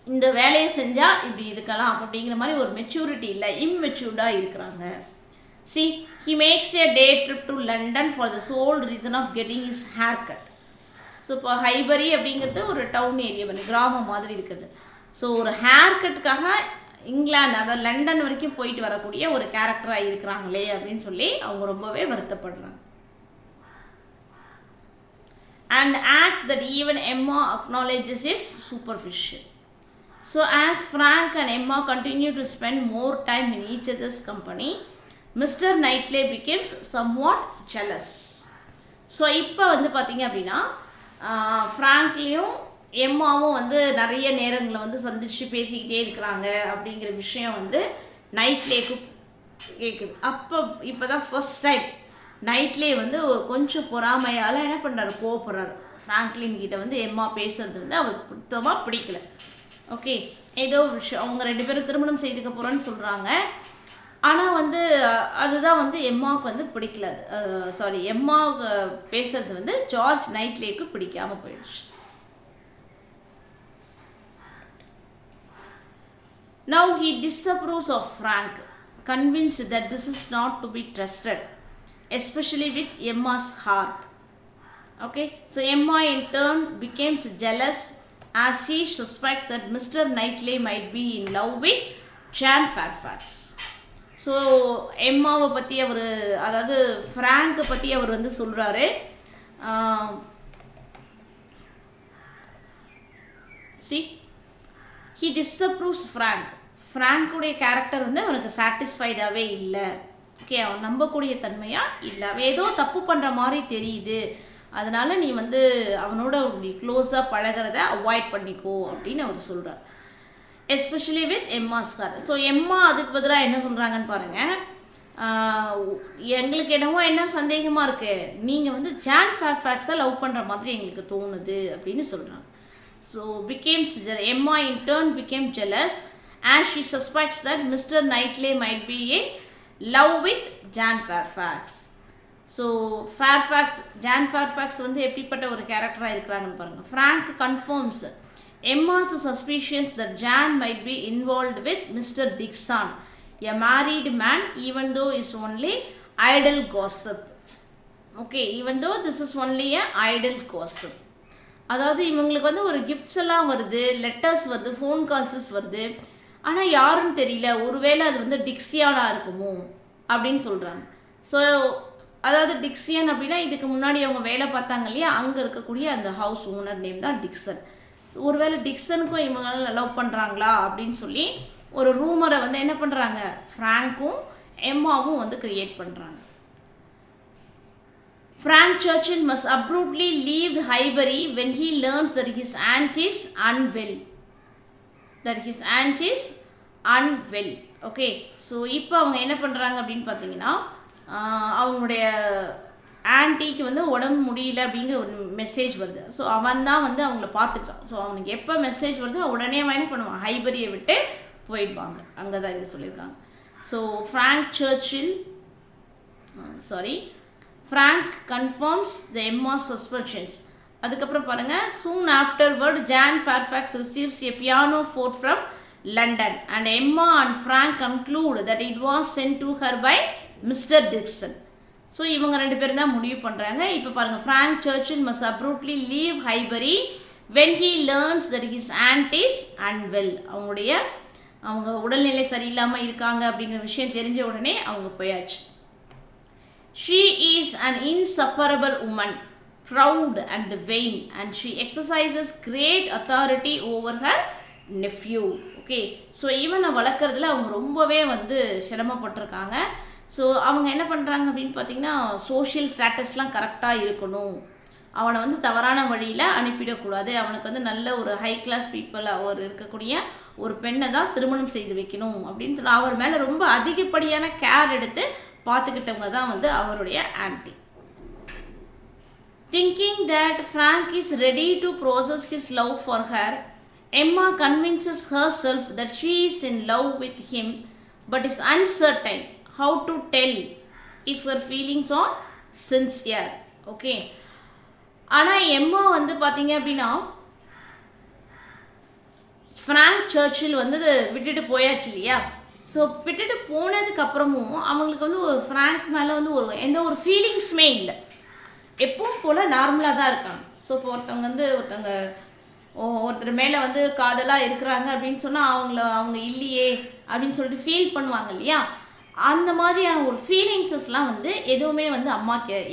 இந்த வேலையை செஞ்சால் இப்படி இருக்கலாம் அப்படிங்கிற மாதிரி ஒரு மெச்சூரிட்டி இல்லை, இம்மெச்சூர்டாக இருக்கிறாங்க. See, he makes a day trip to London for the sole reason of getting his haircut. So இப்போ ஹைபரி அப்படிங்கிறது ஒரு டவுன் ஏரியா, வந்து கிராமம் மாதிரி இருக்குது. ஸோ ஒரு ஹேர் கட்டுக்காக இங்கிலாந்து, அதாவது லண்டன் வரைக்கும் போயிட்டு வரக்கூடிய ஒரு கேரக்டராக இருக்கிறாங்களே அப்படின்னு சொல்லி அவங்க ரொம்பவே வருத்தப்படுறாங்க. And act that even Emma acknowledges is superficial. So as Frank and Emma continue to spend more time in each other's company, Mr. Knightley becomes somewhat jealous. So இப்போ வந்து பார்த்தீங்க அப்படின்னா ஃப்ராங்க்லேயும் எம்மாவும் வந்து நிறைய நேரங்களில் வந்து சந்திச்சு பேசிக்கிட்டே இருக்கிறாங்க அப்படிங்கிற விஷயம் வந்து நைட்லேக்கு கேட்குது. இப்போ தான் ஃபர்ஸ்ட் டைம் நைட்லே வந்து கொஞ்சம் பொறாமையால் என்ன பண்ணுறாரு, கோவப்படுறாரு. ஃப்ராங்க்லின் கிட்ட வந்து எம்மா பேசுறது வந்து அவருக்கு சுத்தமாக பிடிக்கல. ஓகே, ஏதோ விஷயம் அவங்க 2 பேரும் திருமணம் செய்துக்க போகிறோன்னு சொல்கிறாங்க. ஆனால் வந்து அதுதான் வந்து எம்மாவுக்கு வந்து பிடிக்கல. எம்மாவுக்கு பேசுறது வந்து ஜார்ஜ் நைட்லேக்கு பிடிக்காமல் போயிடுச்சு. Now he disapproves of Frank, convinced that this is not to be trusted, especially with Emma's heart. Okay, so Emma in turn becomes jealous as she suspects that Mr. Knightley might be in love with Jan Fairfax. So எம்மாவை பற்றி அவர், அதாவது ஃப்ராங்கை பற்றி அவர் வந்து சொல்கிறாரு. He டிஸ்அப்ரூவ்ஸ் ஃப்ராங்குடைய character வந்து அவனுக்கு சாட்டிஸ்ஃபைடாகவே இல்லை. ஓகே, அவன் நம்பக்கூடிய தன்மையாக இல்லை, அவன் ஏதோ தப்பு பண்ணுற மாதிரி தெரியுது, அதனால் நீ வந்து அவனோட க்ளோஸாக பழகிறத அவாய்ட் பண்ணிக்கோ அப்படின்னு அவர் சொல்கிறார். Especially with Emma's car. So Emma அதுக்கு பதிலாக என்ன சொல்கிறாங்கன்னு பாருங்கள். எங்களுக்கு என்ன சந்தேகமாக இருக்குது, நீங்கள் வந்து ஜான் ஃபேர்ஃபேக்ஸை லவ் பண்ணுற மாதிரி எங்களுக்கு தோணுது அப்படின்னு சொல்கிறாங்க. ஸோ எம்மா இன் turn became jealous as she suspects that Mr. Knightley might be in love with Jan Fairfax. So Jane Fairfax வந்து எப்படிப்பட்ட ஒரு கேரக்டராக இருக்கிறாங்கன்னு பாருங்கள். Frank confirms Emma's suspicions that Jan might be involved with Mr. Dixon, a married man, even though it's only idle gossip. Okay, even though this is only a idle gossip. அதாவது இவங்களுக்கு வந்து ஒரு கிஃப்ட்ஸ் எல்லாம் வருது, letters வருது, phone கால்ஸஸ் வருது, ஆனால் யாருன்னு தெரியல, ஒருவேளை அது வந்து டிக்ஸியானாக இருக்குமோ அப்படின்னு சொல்கிறாங்க. ஸோ அதாவது டிக்ஸியன் அப்படின்னா இதுக்கு முன்னாடி அவங்க வேலை பார்த்தாங்க இல்லையா, அங்கே இருக்கக்கூடிய அந்த ஹவுஸ் ஓனர் நேம் தான் டிக்சன். ஒருவேளை டிக்சனுக்கும் இவங்க லவ் பண்ணுறாங்களா அப்படின்னு சொல்லி ஒரு ரூமரை வந்து என்ன பண்ணுறாங்க, ஃப்ராங்க்கும் எம்மாவும் வந்து கிரியேட் பண்ணுறாங்க. Frank Churchill must abruptly leave Highbury when he learns that his aunt is unwell. Okay, so இப்போ அவங்க என்ன பண்ணுறாங்க அப்படின்னு பார்த்தீங்கன்னா, அவங்களுடைய ஆன்ட்டிக்கு வந்து உடம்பு முடியல அப்படிங்கிற ஒரு மெசேஜ் வருது. ஸோ அவன் தான் வந்து அவங்கள பார்த்துக்கிட்டான். ஸோ அவனுக்கு எப்போ மெசேஜ் வருது உடனே அவன் என்ன பண்ணுவான், ஹைபரியை விட்டு போயிடுவாங்க. அங்கே தான் இங்கே சொல்லியிருக்காங்க. So Frank confirms the Emma's suspensions. அதுக்கப்புறம் பாருங்கள், soon afterward Jane Fairfax receives a pianoforte from London and Emma and Frank conclude that it was sent to her by Mr Dixon. So இவங்க 2 பேரும் தான் முடிவு பண்ணுறாங்க. இப்போ பாருங்கள், Frank Churchill must abruptly leave Highbury when he learns that his aunt is unwell. அவங்க உடல்நிலை சரியில்லாமல் இருக்காங்க அப்படிங்கிற விஷயம் தெரிஞ்ச உடனே அவங்க போயாச்சு. She is an insufferable woman, proud and vain, and she exercises great authority over her nephew. Okay, so இவனை வளர்க்குறதுல அவங்க ரொம்பவே வந்து சிரமப்பட்டிருக்காங்க. ஸோ அவங்க என்ன பண்ணுறாங்க அப்படின்னு பார்த்தீங்கன்னா, சோஷியல் ஸ்டேட்டஸ்லாம் கரெக்டாக இருக்கணும், அவனை வந்து தவறான வழியில் அனுப்பிடக்கூடாது, அவனுக்கு வந்து நல்ல ஒரு ஹை கிளாஸ் பீப்புள் அவர் இருக்கக்கூடிய ஒரு பெண்ணை தான் திருமணம் செய்து வைக்கணும் அப்படின்னு சொல்லி அவர் மேலே ரொம்ப அதிகப்படியான கேர் எடுத்து பார்த்துக்கிட்டவங்க தான் வந்து அவருடைய anti. Thinking that Frank is ready to process his love for her, Emma convinces herself that she is in love with him but is uncertain how to tell if her feelings are sincere. Okay, ஆனால் Emma வந்து பார்த்தீங்க அப்படின்னா Frank Churchill வந்து விட்டுட்டு போயாச்சு இல்லையா. So விட்டுட்டு போனதுக்கப்புறமும் அவங்களுக்கு வந்து ஒரு ஃப்ராங்க் மேலே வந்து எந்த ஒரு ஃபீலிங்ஸுமே இல்லை, எப்பவும் போல் நார்மலாக தான் இருக்காங்க. ஸோ இப்போ ஒருத்தர் மேலே வந்து காதலாக இருக்கிறாங்க அப்படின்னு சொன்னால் அவங்க இல்லையே அப்படின்னு சொல்லிட்டு ஃபீல் பண்ணுவாங்க இல்லையா, அந்த மாதிரியான ஒரு ஃபீலிங்ஸஸ்லாம் வந்து எதுவுமே வந்து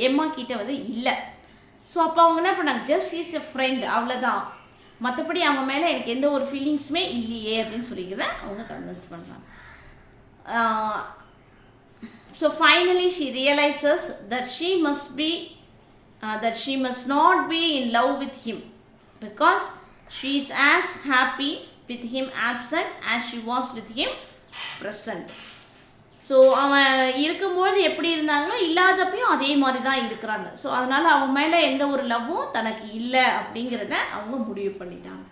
எம்மா கிட்ட வந்து இல்லை. ஸோ அப்போ அவங்க என்ன பண்ணாங்க, ஜஸ்ட் இஸ் எ ஃப்ரெண்ட், அவ்வளோதான், மற்றபடி அவன் மேலே எனக்கு எந்த ஒரு ஃபீலிங்ஸுமே இல்லையே அப்படின்னு சொல்லிக்கிறத அவங்க கன்வின்ஸ் பண்ணுறாங்க. So finally she realizes that she must not be in love with him because she is as happy with him absent as she was with him present. So அவன் இருக்கும்பொழுது எப்படி இருந்தாங்களோ இல்லாதப்பையும் அதே மாதிரி தான் இருக்கிறாங்க. ஸோ அதனால் அவன் மேலே எந்த ஒரு லவ்வும் தனக்கு இல்லை அப்படிங்கிறத அவங்க முடிவு பண்ணிட்டாங்க.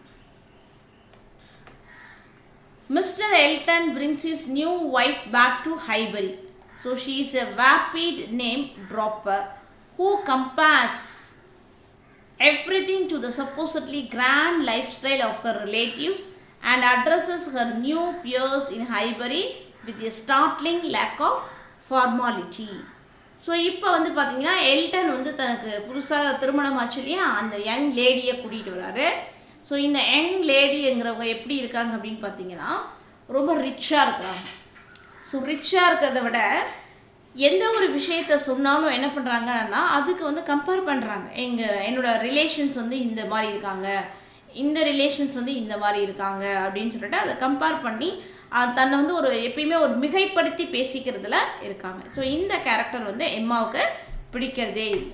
Mr. Elton brings his new wife back to Highbury. So she is a vapid name dropper who compares everything to the supposedly grand lifestyle of her relatives and addresses her new peers in Highbury with a startling lack of formality. So இப்போ வந்து பார்த்தீங்கன்னா Elton வந்து தனக்கு புதுசாக திருமணம் ஆச்சு இல்லையா, அந்த யங் லேடியை கூட்டிகிட்டு வராரு. ஸோ இந்த யங் லேடிங்கிறவங்க எப்படி இருக்காங்க அப்படின்னு பார்த்தீங்கன்னா ரொம்ப ரிச்சாக இருக்காங்க. ஸோ ரிச்சாக இருக்கிறத விட எந்த ஒரு விஷயத்த சொன்னாலும் என்ன பண்ணுறாங்கன்னா அதுக்கு வந்து கம்பேர் பண்ணுறாங்க. என்னோடய ரிலேஷன்ஸ் வந்து இந்த மாதிரி இருக்காங்க, இந்த ரிலேஷன்ஸ் வந்து இந்த மாதிரி இருக்காங்க அப்படின்னு சொல்லிட்டு அதை கம்பேர் பண்ணி தன்னை வந்து ஒரு எப்பயுமே ஒரு மிகைப்படுத்தி பேசிக்கிறதுல இருக்காங்க. ஸோ இந்த கேரக்டர் வந்து எம்மாவுக்கு பிடிக்கிறதே இல்லை.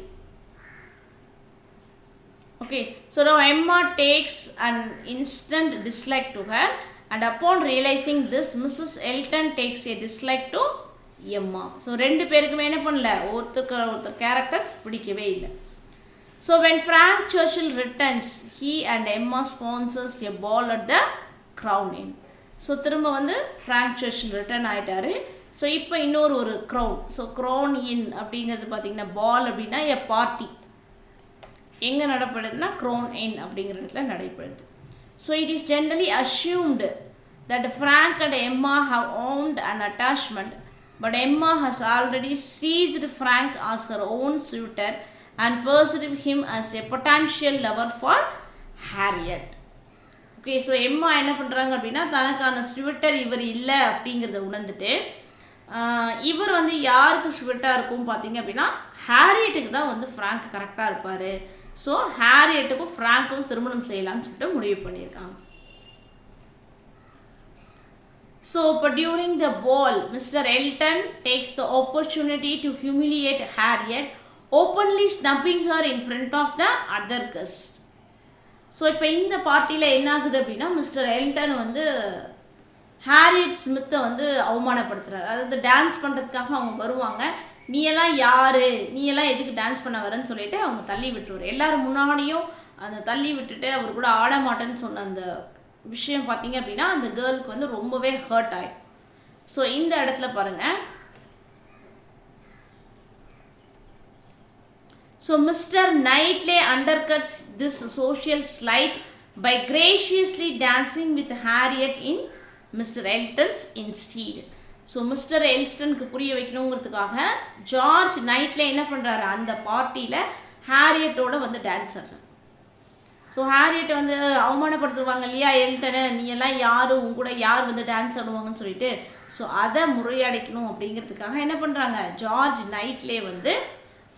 Okay, so now Emma takes an instant dislike to her, and upon realizing this, Mrs. Elton takes a dislike to Emma. So ரெண்டு பேருக்குமே என்ன பண்ணல, ஒருத்தர் கேரக்டர்ஸ் பிடிக்கவே இல்லை. So when Frank Churchill returns, he and Emma sponsors a ball at the Crown Inn. So திரும்ப வந்து Frank சர்ச்சில் ரிட்டர்ன் ஆகிட்டாரு. ஸோ இப்போ இன்னொரு க்ரௌன். ஸோ க்ரௌன் இன் அப்படிங்கிறது பார்த்திங்கன்னா பால் அப்படின்னா எ பார்ட்டி எங்கே நடைபெறுதுன்னா க்ரௌன் இன் அப்படிங்கிற இடத்துல நடைபெறுது. So it is generally assumed that Frank and Emma have owned an attachment, but Emma has already ceased Frank as her own suitor and perceived him as a potential lover for Harriet. Okay, so எம்மா என்ன பண்ணுறாங்க அப்படின்னா தனக்கான ஸ்விட்டர் இவர் இல்லை அப்படிங்கிறத உணர்ந்துட்டு இவர் வந்து யாருக்கு ஸ்விட்டாக இருக்கும் பார்த்தீங்க அப்படின்னா ஹாரியட்டுக்கு தான் வந்து ஃப்ராங்க் கரெக்டாக இருப்பார். ஸோ ஹாரியட்டுக்கும் ஃப்ராங்க்கும் திருமணம் செய்யலாம்னு சொல்லிட்டு முடிவு பண்ணியிருக்காங்க. ஸோ இப்போ during the ball Mr Elton takes the opportunity to humiliate Harriet, openly snubbing her in front of the other guest. So இப்போ இந்த பார்ட்டியில் என்ன ஆகுது அப்படின்னா மிஸ்டர் எல்டன் வந்து ஹாரியட் ஸ்மித்தை வந்து அவமானப்படுத்துகிறார். அதாவது டான்ஸ் பண்ணுறதுக்காக அவங்க வருவாங்க, நீ எல்லாம் யார், நீ எல்லாம் எதுக்கு டான்ஸ் பண்ண வரேன்னு சொல்லிட்டு அவங்க தள்ளி விட்டுருவார். எல்லோரும் முன்னாடியும் அந்த தள்ளி விட்டுட்டு அவர் கூட ஆட மாட்டேன்னு சொன்ன அந்த விஷயம் பார்த்தீங்க அப்படின்னா அந்த கேர்ளுக்கு வந்து ரொம்பவே ஹர்ட் ஆகிடும். ஸோ இந்த இடத்துல பாருங்கள். So Mr. Knightley undercuts this social slight by graciously dancing with Harriet in Mr. Elton's instead. So Mr எல்ஸ்டனுக்கு புரிய வைக்கணுங்கிறதுக்காக ஜார்ஜ் நைட்லே என்ன பண்ணுறாரு, அந்த பார்ட்டியில் ஹாரியட்டோட வந்து டான்ஸ் ஆடுறாரு. ஸோ ஹாரியட்டை வந்து அவமானப்படுத்துவாங்க இல்லையா எல்டனை, நீ எல்லாம் யார், உங்க கூட யார் வந்து டான்ஸ் ஆடுவாங்கன்னு சொல்லிட்டு. ஸோ அதை முறையடைக்கணும் அப்படிங்கிறதுக்காக என்ன பண்ணுறாங்க, ஜார்ஜ் நைட்லே வந்து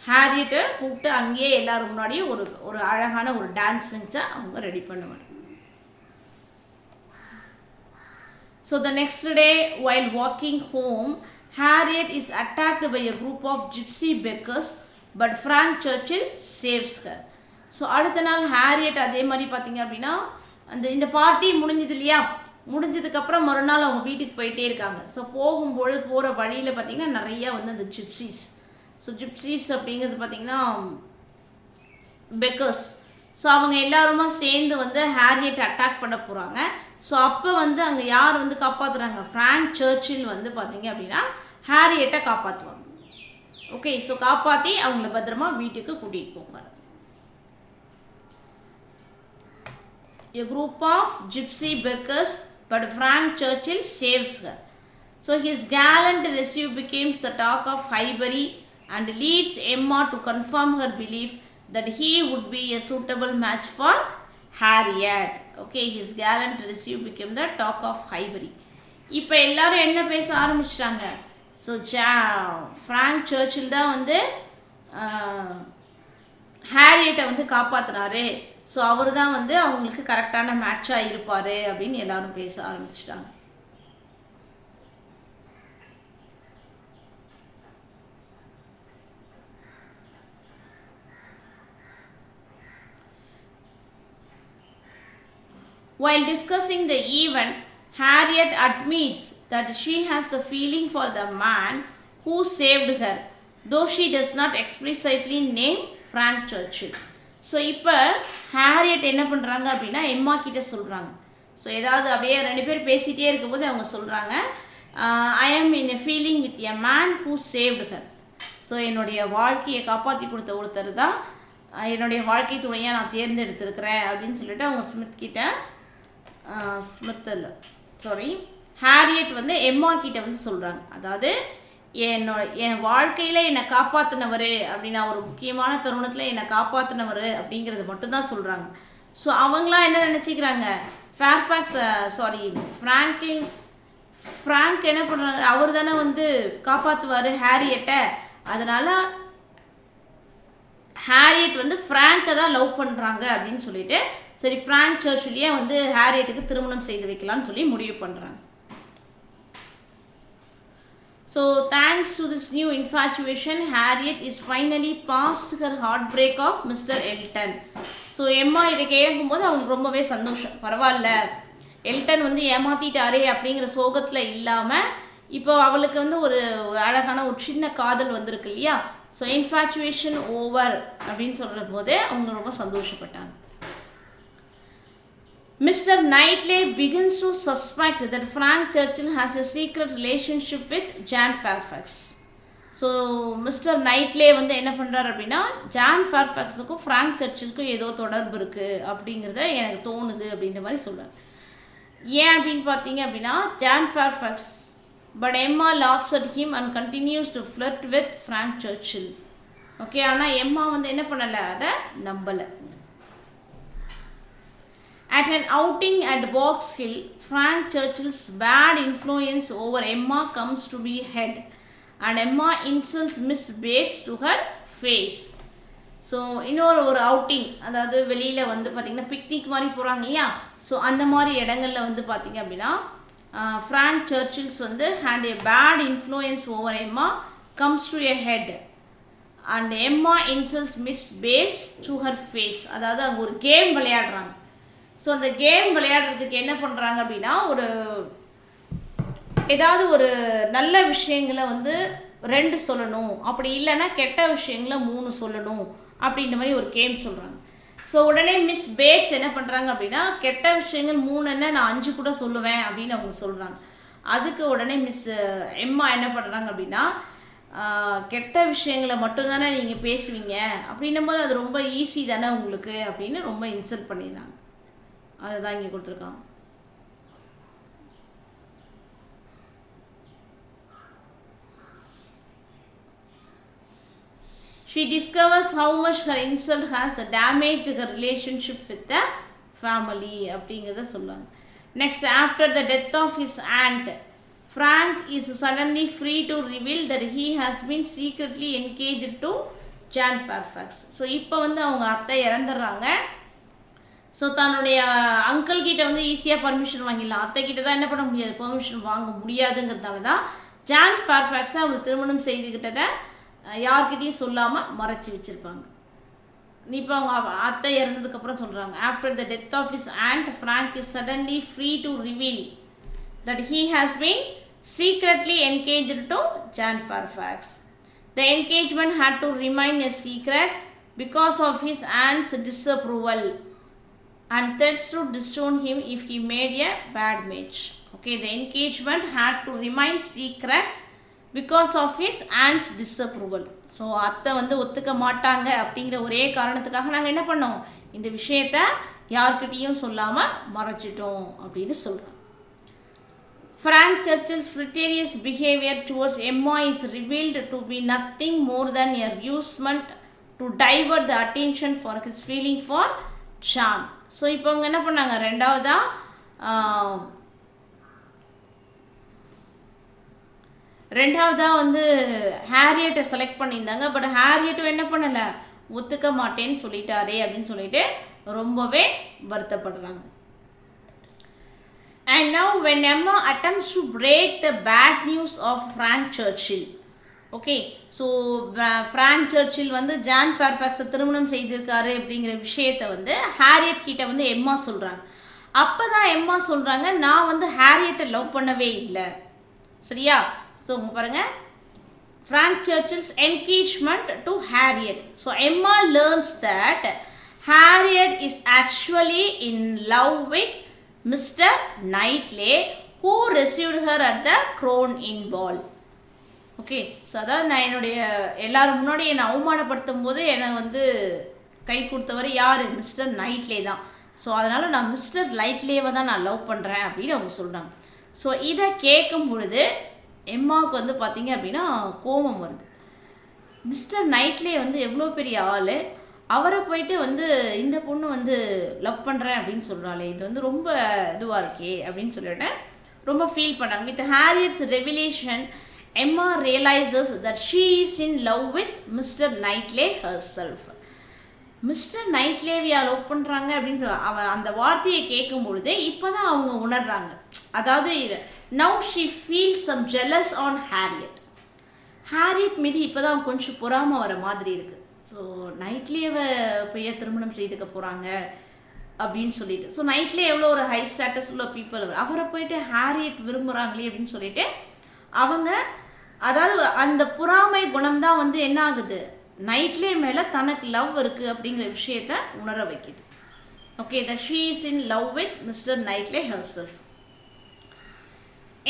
ஹாரியட்டை கூப்பிட்டு அங்கேயே எல்லாரும் முன்னாடியும் ஒரு அழகான ஒரு டான்ஸ் செஞ்சா அவங்க ரெடி பண்ணுவாங்க. So the next day while walking home, Harriet is attacked by a group of gypsy beggars, but Frank Churchill saves her. So அடுத்த நாள் ஹாரியட் அதே மாதிரி பார்த்தீங்க அப்படின்னா இந்த பார்ட்டி முடிஞ்சது இல்லையா, முடிஞ்சதுக்கப்புறம் மறுநாள் அவங்க வீட்டுக்கு போயிட்டே இருக்காங்க. ஸோ போகும்பொழுது போகிற வழியில் பார்த்திங்கன்னா நிறையா வந்து அந்த ஜிப்சிஸ். ஸோ ஜிப்சிஸ் அப்படிங்கிறது பார்த்திங்கன்னா பெக்கர்ஸ். ஸோ அவங்க எல்லாருமா சேர்ந்து வந்து ஹாரியட் அட்டாக் பண்ண போகிறாங்க. ஸோ அப்போ வந்து அங்கே யார் வந்து காப்பாற்றுறாங்க, ஃப்ராங்க் சர்ச்சில் வந்து பார்த்திங்க அப்படின்னா ஹாரியட்டை காப்பாற்றுவாங்க. ஓகே, ஸோ காப்பாற்றி அவங்கள பத்திரமா வீட்டுக்கு கூட்டிகிட்டு போவாங்க. A group of gypsy beggars, but Frank Churchill saves her. So his gallant rescue becomes the talk of Highbury and leads Emma to confirm her belief that he would be a suitable match for Harriet. Okay, his gallant rescue became the talk of Highbury. இப்போ எல்லாரும் என்ன பேச ஆரம்பிச்சிட்டாங்க, so Frank சர்ச்சில் தான் வந்து ஹாரியட்டை வந்து காப்பாற்றினாரு, so அவர் தான் வந்து அவங்களுக்கு கரெக்டான மேட்சாக இருப்பார் அப்படின்னு எல்லாரும் பேச ஆரம்பிச்சிட்டாங்க. While discussing the event, Harriet admits that she has the feeling for the man who saved her, though she does not explicitly name Frank Churchill. So இப்போ ஹேரியட் என்ன பண்ணுறாங்க அப்படின்னா எம்மா கிட்ட சொல்கிறாங்க. ஸோ ஏதாவது அப்படியே ரெண்டு பேர் பேசிகிட்டே இருக்கும்போது அவங்க சொல்கிறாங்க, I am in a feeling with a man who saved her. So என்னுடைய வாழ்க்கையை காப்பாற்றி கொடுத்த ஒருத்தர் தான் என்னுடைய வாழ்க்கை துணையாக நான் தேர்ந்தெடுத்திருக்கிறேன் அப்படின்னு சொல்லிட்டு அவங்க ஹேரியட் வந்து எம்மா கிட்ட வந்து சொல்கிறாங்க. அதாவது என் வாழ்க்கையில் என்னை காப்பாற்றினவர் அப்படின்னா ஒரு முக்கியமான தருணத்தில் என்னை காப்பாற்றினவர் அப்படிங்கிறது மட்டும்தான் சொல்கிறாங்க. ஸோ அவங்களாம் என்ன நினச்சிக்கிறாங்க, ஃப்ராங்க் என்ன பண்ணுறாங்க, அவர் தானே வந்து காப்பாற்றுவார் ஹேரியட்டை. அதனால் ஹேரியட் வந்து ஃப்ராங்கை தான் லவ் பண்ணுறாங்க அப்படின்னு சொல்லிட்டு சரி ஃப்ராங்க் சர்ச்சில்லையே வந்து ஹேரியட்டுக்கு திருமணம் செய்து வைக்கலாம்னு சொல்லி முடிவு பண்ணுறாங்க. So thanks to this new infatuation Harriet is finally past her heartbreak of Mr Elton. So Emma இதை கேட்கும்போது அவங்களுக்கு ரொம்பவே சந்தோஷம். பரவாயில்ல, எல்டன் வந்து ஏமாற்றிட்டாரே அப்படிங்கிற சோகத்தில் இல்லாமல் இப்போ அவளுக்கு வந்து ஒரு அழகான ஒரு சின்ன காதல் வந்திருக்கு இல்லையா. ஸோ இன்ஃபாச்சுவேஷன் ஓவர் அப்படின்னு சொல்கிற போதே அவங்க ரொம்ப சந்தோஷப்பட்டாங்க. Mr. Knightley begins to suspect that Frank Churchill has a secret relationship with Jan Fairfax. So Mr Knightley வந்து என்ன பண்ணுறாரு அப்படின்னா ஜான் ஃபேர்ஃபேக்ஸுக்கும் ஃப்ராங்க் சர்ச்சிலுக்கும் ஏதோ தொடர்பு இருக்குது அப்படிங்கிறத எனக்கு தோணுது அப்படின்ற மாதிரி சொல்கிறார். ஏன் அப்படின்னு பார்த்தீங்க அப்படின்னா Jane Fairfax but Emma laughs at him and continues to flirt with Frank Churchill. Okay, ஆனால் எம்மா வந்து என்ன பண்ணலை, அதை நம்பலை. At an outing at Box Hill, Frank Churchill's bad influence over Emma comes to be heard, and Emma insults Miss Bates to her face. So இன்னொரு outing, அதாவது வெளியில் வந்து பார்த்திங்கன்னா பிக்னிக் மாதிரி போகிறாங்க இல்லையா. ஸோ அந்த மாதிரி இடங்களில் வந்து பார்த்திங்க அப்படின்னா ஃப்ராங்க் சர்ச்சில்ஸ் வந்து hand a bad influence over Emma comes to a head and Emma insults Miss Bates to her face. அதாவது அங்கே ஒரு கேம் விளையாடுறாங்க. ஸோ அந்த கேம் விளையாடுறதுக்கு என்ன பண்ணுறாங்க அப்படின்னா ஏதாவது ஒரு நல்ல விஷயங்களை வந்து 2 சொல்லணும், அப்படி இல்லைன்னா கெட்ட விஷயங்களை 3 சொல்லணும் அப்படின்ற மாதிரி ஒரு கேம் சொல்கிறாங்க. ஸோ உடனே மிஸ் பேட்ஸ் என்ன பண்ணுறாங்க அப்படின்னா கெட்ட விஷயங்கள் 3 நான் 5 கூட சொல்லுவேன் அப்படின்னு அவங்க சொல்கிறாங்க. அதுக்கு உடனே மிஸ் எம்மா என்ன பண்ணுறாங்க அப்படின்னா கெட்ட விஷயங்களை மட்டும்தானே நீங்கள் பேசுவீங்க அப்படின்னும் போது அது ரொம்ப ஈஸி தானே உங்களுக்கு அப்படின்னு ரொம்ப இன்சல்ட் பண்ணிடுறாங்க. அதுதான் இங்கே கொடுத்துருக்காங்க. She discovers how much her insult has damaged her relationship with the family அப்படிங்கிறத சொல்லுவாங்க. Next, after the death of his aunt, Frank is suddenly free to reveal that he has been secretly engaged to Jan Fairfax. So இப்போ வந்து அவங்க அத்தை இறந்துடுறாங்க. So தன்னுடைய uncle கிட்ட வந்து ஈஸியாக பர்மிஷன் வாங்கிடலாம், அத்தை கிட்ட தான் என்ன பண்ண முடியாது, பர்மிஷன் வாங்க முடியாதுங்கிறதால தான் ஜான் ஃபேர்ஃபேக்ஸை அவர் திருமணம் செய்துக்கிட்டதை யார்கிட்டையும் சொல்லாமல் மறைச்சி வச்சுருப்பாங்க. இப்போ அவங்க அத்தை இறந்ததுக்கப்புறம் சொல்கிறாங்க, after the death of his aunt Frank is suddenly free to reveal that he has been secretly engaged to Jane Fairfax. The engagement had to remain a secret because of his aunt's disapproval and threats to disown him if he made a bad match. Okay, the engagement had to remain secret because of his aunt's disapproval. So அத்தை வந்து ஒத்துக்க மாட்டாங்க அப்படிங்கிற ஒரே காரணத்துக்காக நாங்கள் என்ன பண்ணோம், இந்த விஷயத்தை யார்கிட்டையும் சொல்லாமல் மறைச்சிட்டோம் அப்படின்னு சொல்கிறோம். Frank Churchill's flirtatious behavior towards Emma is revealed to be nothing more than a ruse to divert the attention for his feeling for John. So இப்போ அவங்க என்ன பண்ணாங்க, ரெண்டாவதாக வந்து ஹேரியட்டை செலக்ட் பண்ணியிருந்தாங்க. பட் ஹேரியட்டும் என்ன பண்ணலை, ஒத்துக்க மாட்டேன்னு சொல்லிட்டாரே அப்படின்னு சொல்லிட்டு ரொம்பவே வருத்தப்படுறாங்க. And now when Emma attempts to break the bad news of Frank Churchill, okay, so Frank Churchill வந்து ஜான் ஃபேர்ஃபாக்ஸை திருமணம் செய்திருக்காரு அப்படிங்கிற விஷயத்தை வந்து ஹாரியட் கிட்ட வந்து எம்மா சொல்கிறாங்க. அப்போ தான் எம்மா சொல்கிறாங்க, நான் வந்து ஹாரியட்டை லவ் பண்ணவே இல்லை. சரியா? ஸோ உங்க பாருங்கள், Frank Churchill's engagement to Harriet. So Emma learns that Harriet is actually in love with Mr. Knightley, who received her at the Crown Inn ball. Okay, so அதாவது நான் என்னுடைய எல்லாரும் முன்னாடி என்னை அவமானப்படுத்தும் போது என்னை வந்து கை கொடுத்தவர் யார்? மிஸ்டர் நைட்லே தான். ஸோ அதனால் நான் மிஸ்டர் நைட்லேவை தான் நான் லவ் பண்ணுறேன் அப்படின்னு அவங்க சொல்கிறாங்க. ஸோ இதை கேட்கும் பொழுது எம்மாவுக்கு வந்து பார்த்திங்க அப்படின்னா கோபம் வருது. மிஸ்டர் நைட்லே வந்து எவ்வளோ பெரிய ஆள், அவரை போயிட்டு வந்து இந்த பொண்ணு வந்து லவ் பண்ணுறேன் அப்படின்னு சொல்கிறாளே, இது வந்து ரொம்ப இதுவாக இருக்கே அப்படின்னு சொல்லிட்டு ரொம்ப ஃபீல் பண்ணாங்க. With Harriet's revelation Emma realizes that she is in love with Mr. Knightley herself. Mr நைட்லேவியா லவ் பண்ணுறாங்க அப்படின்னு அவன் அந்த வார்த்தையை கேட்கும் பொழுது இப்போ தான் அவங்க உணர்றாங்க. அதாவது now she feel some jealous on Harriet மீது இப்போ தான் கொஞ்சம் பொறாமல் வர மாதிரி இருக்குது. ஸோ நைட்லேவை போய் திருமணம் செய்துக்க போகிறாங்க அப்படின்னு சொல்லிட்டு, ஸோ நைட்லே எவ்வளோ ஒரு ஹை ஸ்டேட்டஸ் உள்ள பீப்புள், அவரை போயிட்டு ஹாரியட் விரும்புகிறாங்களே அப்படின்னு சொல்லிட்டு அவங்க, அதாவது அந்த பொறாமை குணம் தான் வந்து என்ன ஆகுது, நைட்லே மேலே தனக்கு லவ் இருக்குது அப்படிங்கிற விஷயத்தை உணர வைக்குது. Okay, that she is in love with Mr. Knightley herself.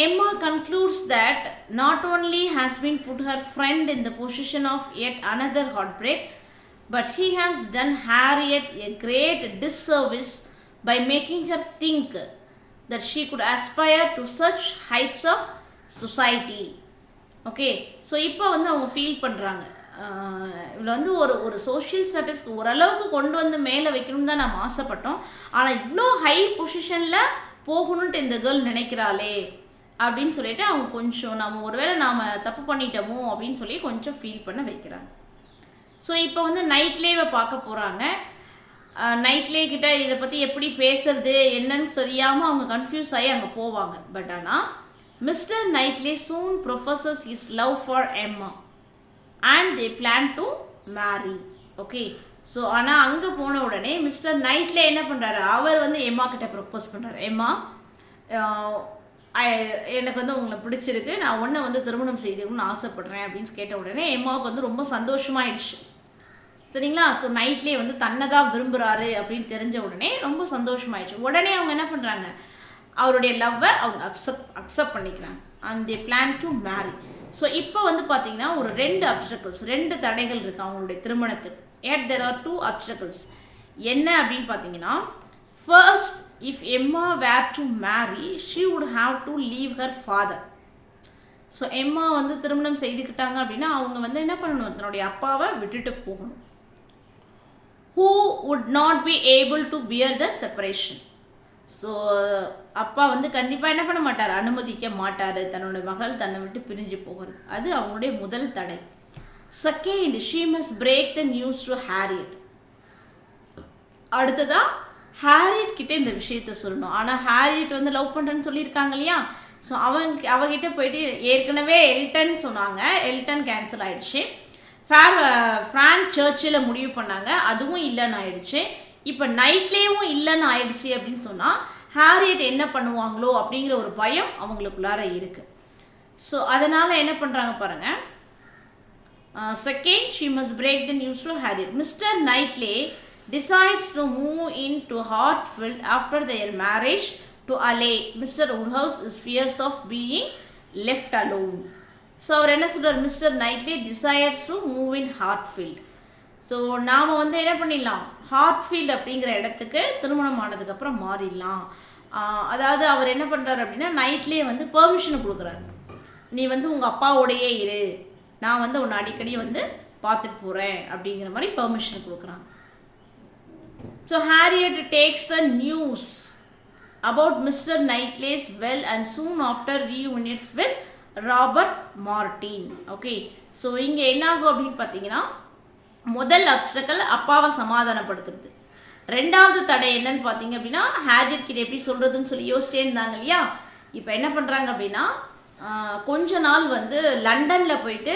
Emma concludes that not only has been put her friend in the position of yet another heartbreak, but she has done Harriet a great disservice by making her think that she could aspire to such heights of society. Okay, so இப்போ வந்து அவங்க feel பண்ணுறாங்க, இவ்வளோ வந்து ஒரு social ஸ்டேட்டஸ்க்கு ஓரளவுக்கு கொண்டு வந்து மேலே வைக்கணும்னு தான் நம்ம ஆசைப்பட்டோம், ஆனால் இவ்வளோ ஹை பொசிஷனில் போகணுன்ட்டு இந்த கேர்ள் நினைக்கிறாளே அப்படின்னு சொல்லிட்டு அவங்க கொஞ்சம் நம்ம ஒருவேளை நாம் தப்பு பண்ணிட்டோமோ அப்படின்னு சொல்லி கொஞ்சம் ஃபீல் பண்ண வைக்கிறாங்க. ஸோ இப்போ வந்து நைட்லேயே பார்க்க போகிறாங்க. நைட்லே கிட்ட இதை பற்றி எப்படி பேசுறது என்னன்னு தெரியாமல் அவங்க கன்ஃபியூஸ் ஆகி அங்கே போவாங்க. பட் ஆனால் Mr. Knightley soon professes his love for Emma and they plan to marry. Okay, so ஆனால் அங்கே போன உடனே மிஸ்டர் நைட்லே என்ன பண்ணுறாரு, அவர் வந்து எம்மா கிட்ட ப்ரப்போஸ் பண்ணுறாரு. எம்மா, எனக்கு வந்து உங்களை பிடிச்சிருக்கு, நான் உன்னை வந்து திருமணம் செய்துக்கணும்னு ஆசைப்படுறேன் அப்படின்னு கேட்ட உடனே எம்மாவுக்கு வந்து ரொம்ப சந்தோஷமாயிடுச்சு. சரிங்களா? ஸோ நைட்லே வந்து தன்னை தான் விரும்புகிறாரு அப்படின்னு தெரிஞ்ச உடனே ரொம்ப சந்தோஷமாயிடுச்சு. உடனே அவங்க என்ன பண்ணுறாங்க, அவருடைய லவ்வை அவங்க அக்செப்ட் பண்ணிக்கிறாங்க. And they plan to marry. So இப்போ வந்து பார்த்தீங்கன்னா ஒரு 2 அப்டக்கிள்ஸ், 2 தடைகள் இருக்குது அவங்களுடைய திருமணத்துக்கு. Yet there are 2 obstacles. என்ன அப்படின்னு பார்த்தீங்கன்னா, first, if Emma were to marry she would have to leave her father. So Emma வந்து திருமணம் செய்துக்கிட்டாங்க அப்படின்னா அவங்க வந்து என்ன பண்ணணும், தன்னுடைய அப்பாவை விட்டுட்டு போகணும். Who would not be able to peer the separation. So அப்பா வந்து கண்டிப்பாக என்ன பண்ண மாட்டார், அனுமதிக்க மாட்டார் தன்னோட மகள் தன்னை விட்டு பிரிஞ்சு போகிறது. அது அவங்களுடைய முதல் தடை. Second, she must break the news to Harriet. அடுத்ததான் ஹாரியட் கிட்டே இந்த விஷயத்த சொல்லணும். ஆனால் ஹாரியட் வந்து லவ் பண்ணுறேன்னு சொல்லியிருக்காங்க இல்லையா, ஸோ அவகிட்ட போயிட்டு ஏற்கனவே எல்டன் சொன்னாங்க, எல்டன் கேன்சல் ஆகிடுச்சு. ஃப்ராங்க் சர்ச்சில் முடிவு பண்ணாங்க, அதுவும் இல்லைன்னு ஆயிடுச்சு. இப்போ நைட்லேயும் இல்லைன்னு ஆயிடுச்சு அப்படின்னு சொன்னால் ஹாரியட் என்ன பண்ணுவாங்களோ அப்படிங்கிற ஒரு பயம் அவங்களுக்குள்ளார இருக்குது. ஸோ அதனால் என்ன பண்ணுறாங்க பாருங்கள். Second, she must break the news to Harriet. Mr Knightley decides to move into Hartfield after their marriage to allay Mr. Woodhouse's fears of being left alone. So அவர் என்ன சொல்கிறார், Mr Knightley decides to move in Hartfield. So நாம் வந்து என்ன பண்ணிடலாம், ஹார்ட்ஃபீல்ட் அப்படிங்கிற இடத்துக்கு திருமணம் ஆனதுக்கப்புறம் மாறிடலாம். அதாவது அவர் என்ன பண்ணுறாரு அப்படின்னா நைட்லேயே வந்து பெர்மிஷன் கொடுக்குறாரு, நீ வந்து உங்கள் அப்பாவோடையே இரு, நான் வந்து உன்னை அடிக்கடி வந்து பார்த்துட்டு போகிறேன் அப்படிங்கிற மாதிரி பெர்மிஷன் கொடுக்குறாங்க. So Harriet takes the news about Mr. Knightley's well and soon after reunites with Robert Martin. Okay, so இங்கே என்ன ஆகும் அப்படின்னு பார்த்தீங்கன்னா, முதல் அப்டக்கல் அப்பாவை சமாதானப்படுத்துறது. ரெண்டாவது தடை என்னன்னு பார்த்தீங்க அப்படின்னா ஹாரியட் கிட்ட எப்படி சொல்கிறதுன்னு சொல்லி யோசிச்சே இருந்தாங்க இல்லையா. இப்போ என்ன பண்ணுறாங்க அப்படின்னா கொஞ்ச நாள் வந்து லண்டனில் போயிட்டு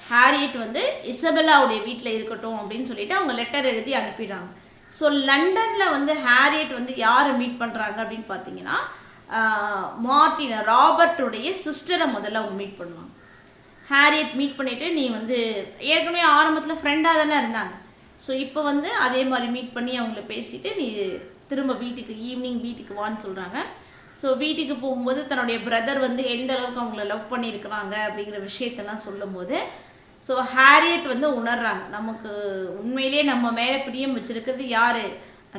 ஹாரியட் வந்து இசபெல்லாவுடைய வீட்டில் இருக்கட்டும் அப்படின்னு சொல்லிட்டு அவங்க லெட்டர் எழுதி அனுப்பிடுறாங்க. ஸோ லண்டனில் வந்து ஹாரியட் வந்து யாரை மீட் பண்ணுறாங்க அப்படின்னு பார்த்தீங்கன்னா மார்ட்டின் ராபர்ட்டுடைய சிஸ்டரை முதல்ல அவங்க மீட் பண்ணுவாங்க. ஹாரியட் மீட் பண்ணிவிட்டு நீ வந்து ஏற்கனவே ஆரம்பத்தில் ஃப்ரெண்டாக தானே இருந்தாங்க. ஸோ இப்போ வந்து அதே மாதிரி மீட் பண்ணி அவங்கள பேசிவிட்டு நீ திரும்ப வீட்டுக்கு ஈவினிங் வீட்டுக்கு வான்னு சொல்கிறாங்க. ஸோ வீட்டுக்கு போகும்போது தன்னுடைய பிரதர் வந்து எந்த அளவுக்கு அவங்கள லவ் பண்ணியிருக்கிறாங்க அப்படிங்கிற விஷயத்தெல்லாம் சொல்லும்போது ஸோ ஹாரியட் வந்து உணர்றாங்க நமக்கு உண்மையிலேயே நம்ம மேலே பிரியம் வச்சுருக்கிறது யார்,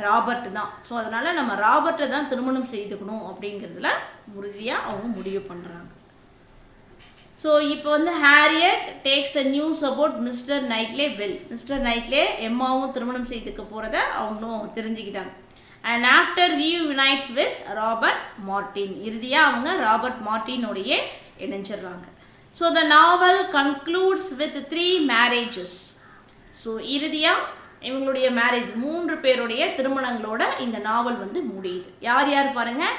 ராபர்ட் தான். ஸோ அதனால் நம்ம ராபர்ட்டை தான் திருமணம் செய்துக்கணும் அப்படிங்கிறதுல உறுதியாக அவங்க முடிவு பண்ணுறாங்க. ஸோ இப்போ வந்து Harriet takes the news about Mr Knightley well. Mr Knightley எம்மாவும் திருமணம் செய்துக்க போகிறத அவங்களும் தெரிஞ்சுக்கிட்டாங்க. And after reunites with Robert Martin. இறுதியாக அவங்க ராபர்ட் மார்ட்டினோடைய இணைஞ்சிடுறாங்க. So the novel concludes with 3 marriages. So இறுதியாக இவங்களுடைய மேரேஜ் 3 பேருடைய திருமணங்களோட இந்த நாவல் வந்து முடியுது. யார் யார் பாருங்கள்,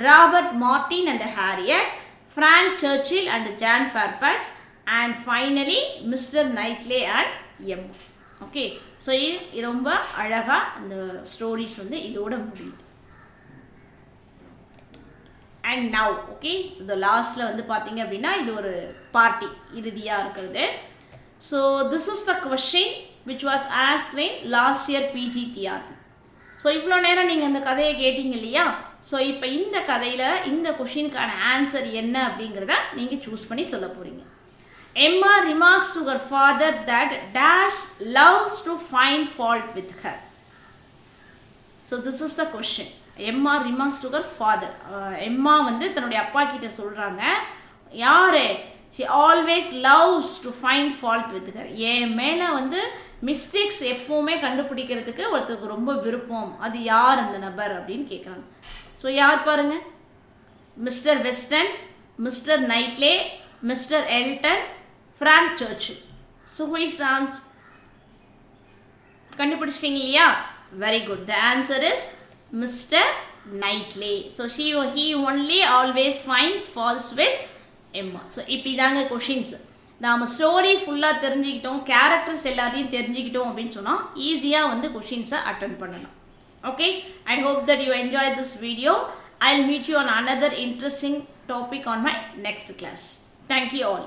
Robert Martin and Harriet, Frank Churchill and Jane Fairfax, and finally Mr Knightley and Emma. Okay, so இது ரொம்ப அழகாக அந்த ஸ்டோரிஸ் வந்து இதோட முடியுது. அண்ட் நவ் ஓகே, ஸோ இந்த லாஸ்ட்டில் வந்து பார்த்தீங்க அப்படின்னா இது ஒரு பார்ட்டி இறுதியாக இருக்கிறது. So this is the question which was asked in last year PGTRB. So இவ்வளோ நேரம் நீங்கள் அந்த கதையை கேட்டீங்க இல்லையா. ஸோ இப்போ இந்த கதையில் இந்த கொஷினுக்கான ஆன்சர் என்ன அப்படிங்கிறத நீங்கள் சூஸ் பண்ணி சொல்ல போகிறீங்க. எம்மா remarks to her father that dash loves to find fault with her. So this is the question. எம்மா ரிமார்க்ஸ் டு ஹர் ஃபாதர். எம்மா வந்து தன்னுடைய அப்பா கிட்ட சொல்கிறாங்க, யார் she always loves to find fault with her. என் மேலே வந்து மிஸ்டேக்ஸ் எப்போவுமே கண்டுபிடிக்கிறதுக்கு ஒருத்தருக்கு ரொம்ப விருப்பம், அது யார் அந்த நபர் அப்படின்னு கேட்குறாங்க. ஸோ யார் பாருங்க, Mr Weston, Mr Knightley, Mr Elton, Frank Churchill. So who is answer? கண்டுபிடிச்சிட்டிங்க இல்லையா? Very good. The answer is Mr Knightley. So he only always finds faults with Emma. So இப்படி தாங்க கொஷின்ஸ். நாம் ஸ்டோரி ஃபுல்லாக தெரிஞ்சுக்கிட்டோம், characters எல்லாத்தையும் தெரிஞ்சுக்கிட்டோம் அப்படின்னு சொன்னால் ஈஸியாக வந்து கொஷின்ஸை அட்டன் பண்ணலாம். Okay, I hope that you enjoy this video. I will meet you on another interesting topic on my next class. Thank you all.